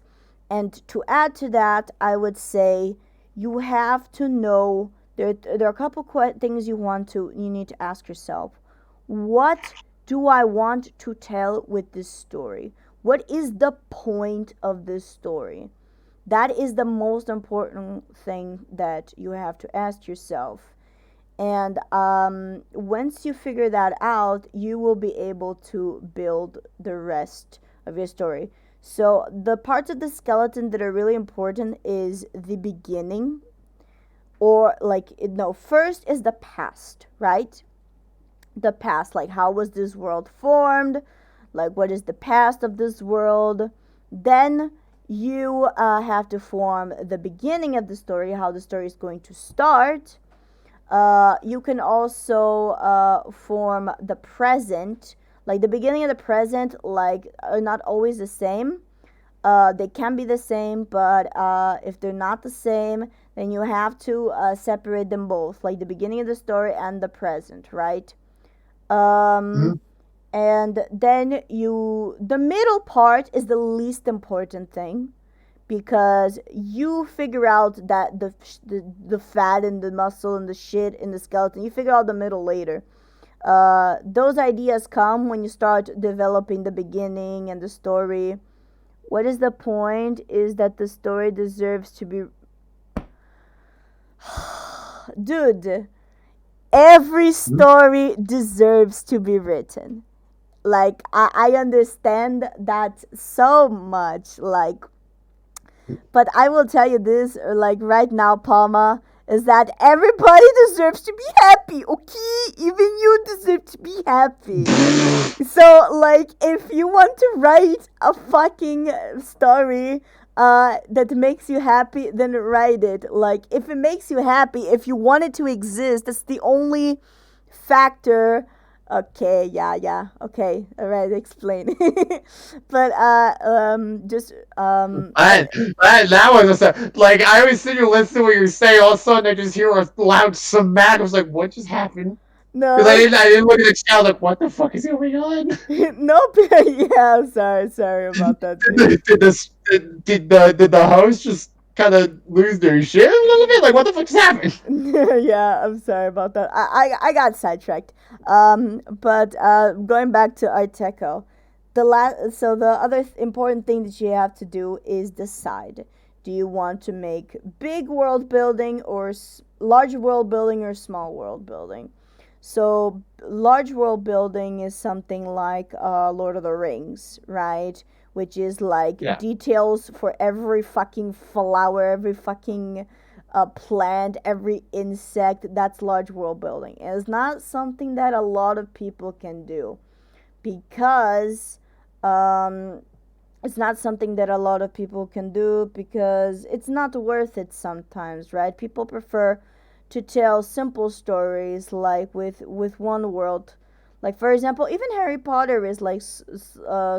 And to add to that, I would say you have to know, there are a couple things you need to ask yourself. What do I want to tell with this story? What is the point of this story? That is the most important thing that you have to ask yourself. And once you figure that out, you will be able to build the rest of your story. So the parts of the skeleton that are really important is the beginning, or like, no, first is the past, right? The past, like, how was this world formed, like, what is the past of this world. Then you have to form the beginning of the story, how the story is going to start. You can also form the present, like the beginning of the present, like, are not always the same. They can be the same, but if they're not the same, then you have to separate them both, like the beginning of the story and the present, right? Um, and then the middle part is the least important thing, because you figure out that the fat and the muscle and the shit in the skeleton, you figure out the middle later. Those ideas come when you start developing the beginning and the story. What is the point is that the story deserves to be. Dude, every story deserves to be written. Like, I understand that so much. Like, but I will tell you this, like, right now, Palma, is that everybody deserves to be happy, okay? Even you deserve to be happy. So, like, if you want to write a fucking story that makes you happy, then write it. Like, if it makes you happy, if you want it to exist, that's the only factor. Okay, yeah, okay, all right, explain. But just I, that was like, I was sitting here listening to what you were saying. All of a sudden, I just hear a loud smack. I was like, "What just happened?" Because no. I didn't look at the child. Like, what the fuck is going on? Nope. Yeah, sorry about that too. Did the host just? kind of lose their shit a little bit. Like, what the fuck's happening? Yeah, I'm sorry about that. I got sidetracked. But going back to Arteco, so the other important thing that you have to do is decide. Do you want to make big world building or large world building or small world building? So large world building is something like Lord of the Rings, right? Which is like Yeah. details for every fucking flower, every fucking plant, every insect. That's large world building. And it's not something that a lot of people can do because um, it's not something that a lot of people can do because it's not worth it sometimes, right? People prefer to tell simple stories like with one world. Like for example, even Harry Potter is like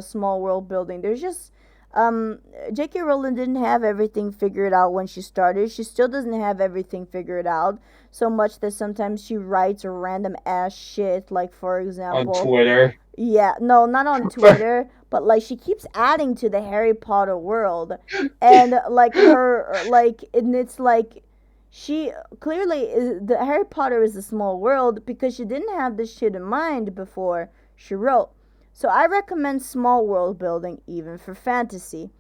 small world building. There's just um J.K. Rowling didn't have everything figured out when she started. She still doesn't have everything figured out. So much that sometimes she writes random ass shit. Like for On example, Twitter. yeah, no, not on Twitter, but like she keeps adding to the Harry Potter world, and like her, like, and it's like she clearly is the Harry Potter is a small world because she didn't have this shit in mind before she wrote. So I recommend small world building even for fantasy.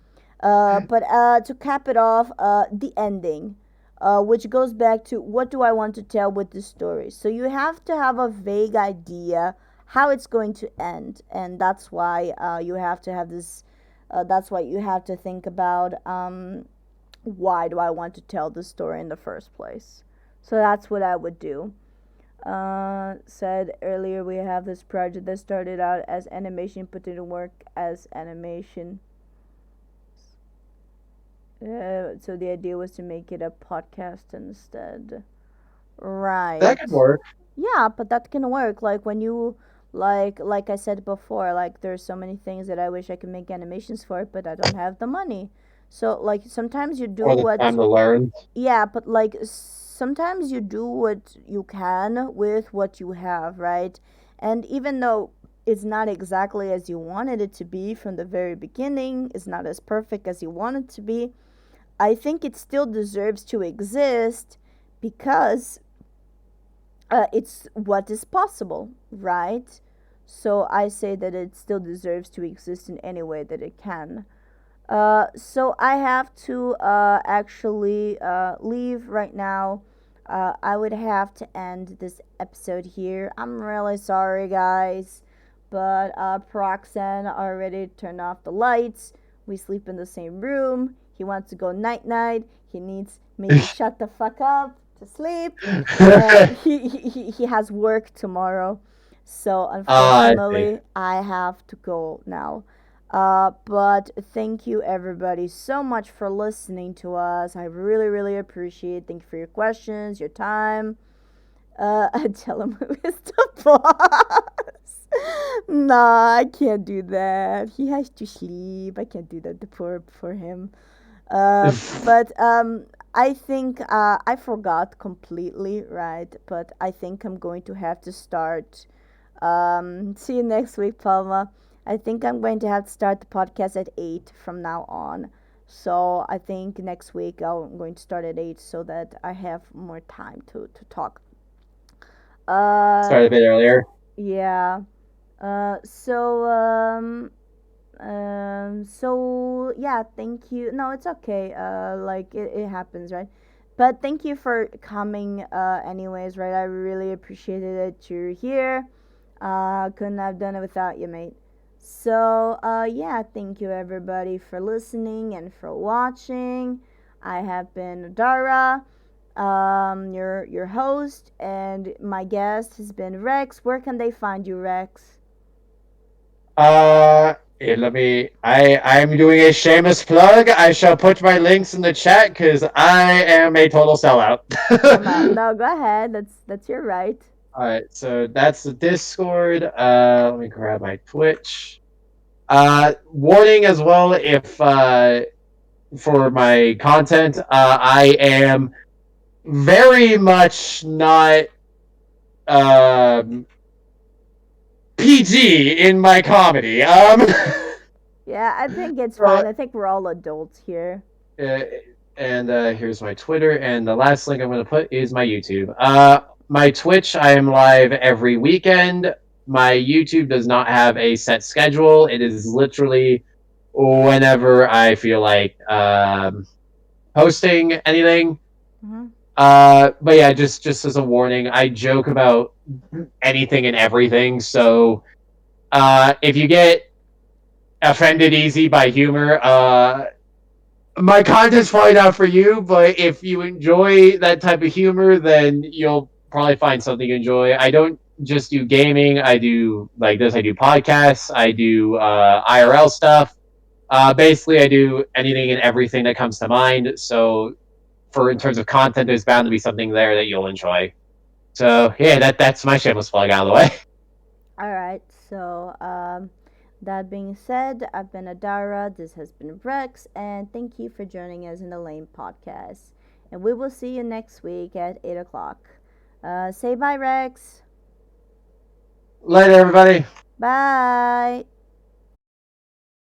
But to cap it off, the ending, which goes back to what do I want to tell with the story. So you have to have a vague idea how it's going to end, and that's why you have to have this. That's why you have to think about why do I want to tell the story in the first place. So that's what I would do. Said earlier we have this project that started out as animation but didn't work as animation. So the idea was to make it a podcast instead. That could Right. work. Yeah, but that can work. Like when you like I said before, like there's so many things that I wish I could make animations for, but I don't have the money. So like sometimes you do Or the time what to learn. yeah, but like sometimes you do what you can with what you have, right? And even though it's not exactly as you wanted it to be from the very beginning, it's not as perfect as you want it to be, I think it still deserves to exist because it's what is possible, right? So I say that it still deserves to exist in any way that it can. So I have to actually leave right now. I would have to end this episode here. I'm really sorry, guys, but Proxen already turned off the lights. We sleep in the same room. He wants to go night night. He needs me to shut the fuck up to sleep. He has work tomorrow, so I see. unfortunately I have to go now. But thank you everybody so much for listening to us. I really, really appreciate it. Thank you for your questions, your time. I tell him who is the boss. Nah, I can't do that. He has to sleep. I can't do that for him. But I think I forgot completely, right? But I think I'm going to have to start. See you next week, Palma. I think I'm going to have to start the podcast at 8 from now on. So I think next week I'm going to start at 8 so that I have more time to talk. Uh, Started a bit earlier. yeah. So yeah, thank you. No, it's okay. Like it happens, right? But thank you for coming. Anyways, right? I really appreciated that you're here. Couldn't have done it without you, mate. So yeah, thank you everybody for listening and for watching. I have been Dara, your host, and my guest has been Rex. Where can they find you, Rex? Let me. I'm doing a shameless plug. I shall put my links in the chat because I am a total sellout. Come on. No, go ahead. That's your right. All right, so that's the Discord. Let me grab my Twitch. Warning as well if for my content, I am very much not um, PG in my comedy. Yeah, I think it's fine. So, I think we're all adults here. uh, And here's my Twitter. And the last link I'm going to put is my YouTube. My Twitch, I am live every weekend. My YouTube does not have a set schedule. It is literally whenever I feel like posting anything. Mm-hmm. But yeah, just as a warning, I joke about anything and everything. So if you get offended easy by humor, my content's probably not for you. But if you enjoy that type of humor, then you'll probably find something you enjoy. I don't just do gaming. I do like this. I do podcasts. I do IRL stuff. Basically, I do anything and everything that comes to mind. So for in terms of content, there's bound to be something there that you'll enjoy. So yeah, that's my shameless plug out of the way. All right. So, that being said, I've been Adara. This has been Rex, and thank you for joining us in the LAIN Podcast. And we will see you next week at 8 o'clock. Say bye, Rex. Later, everybody. Bye.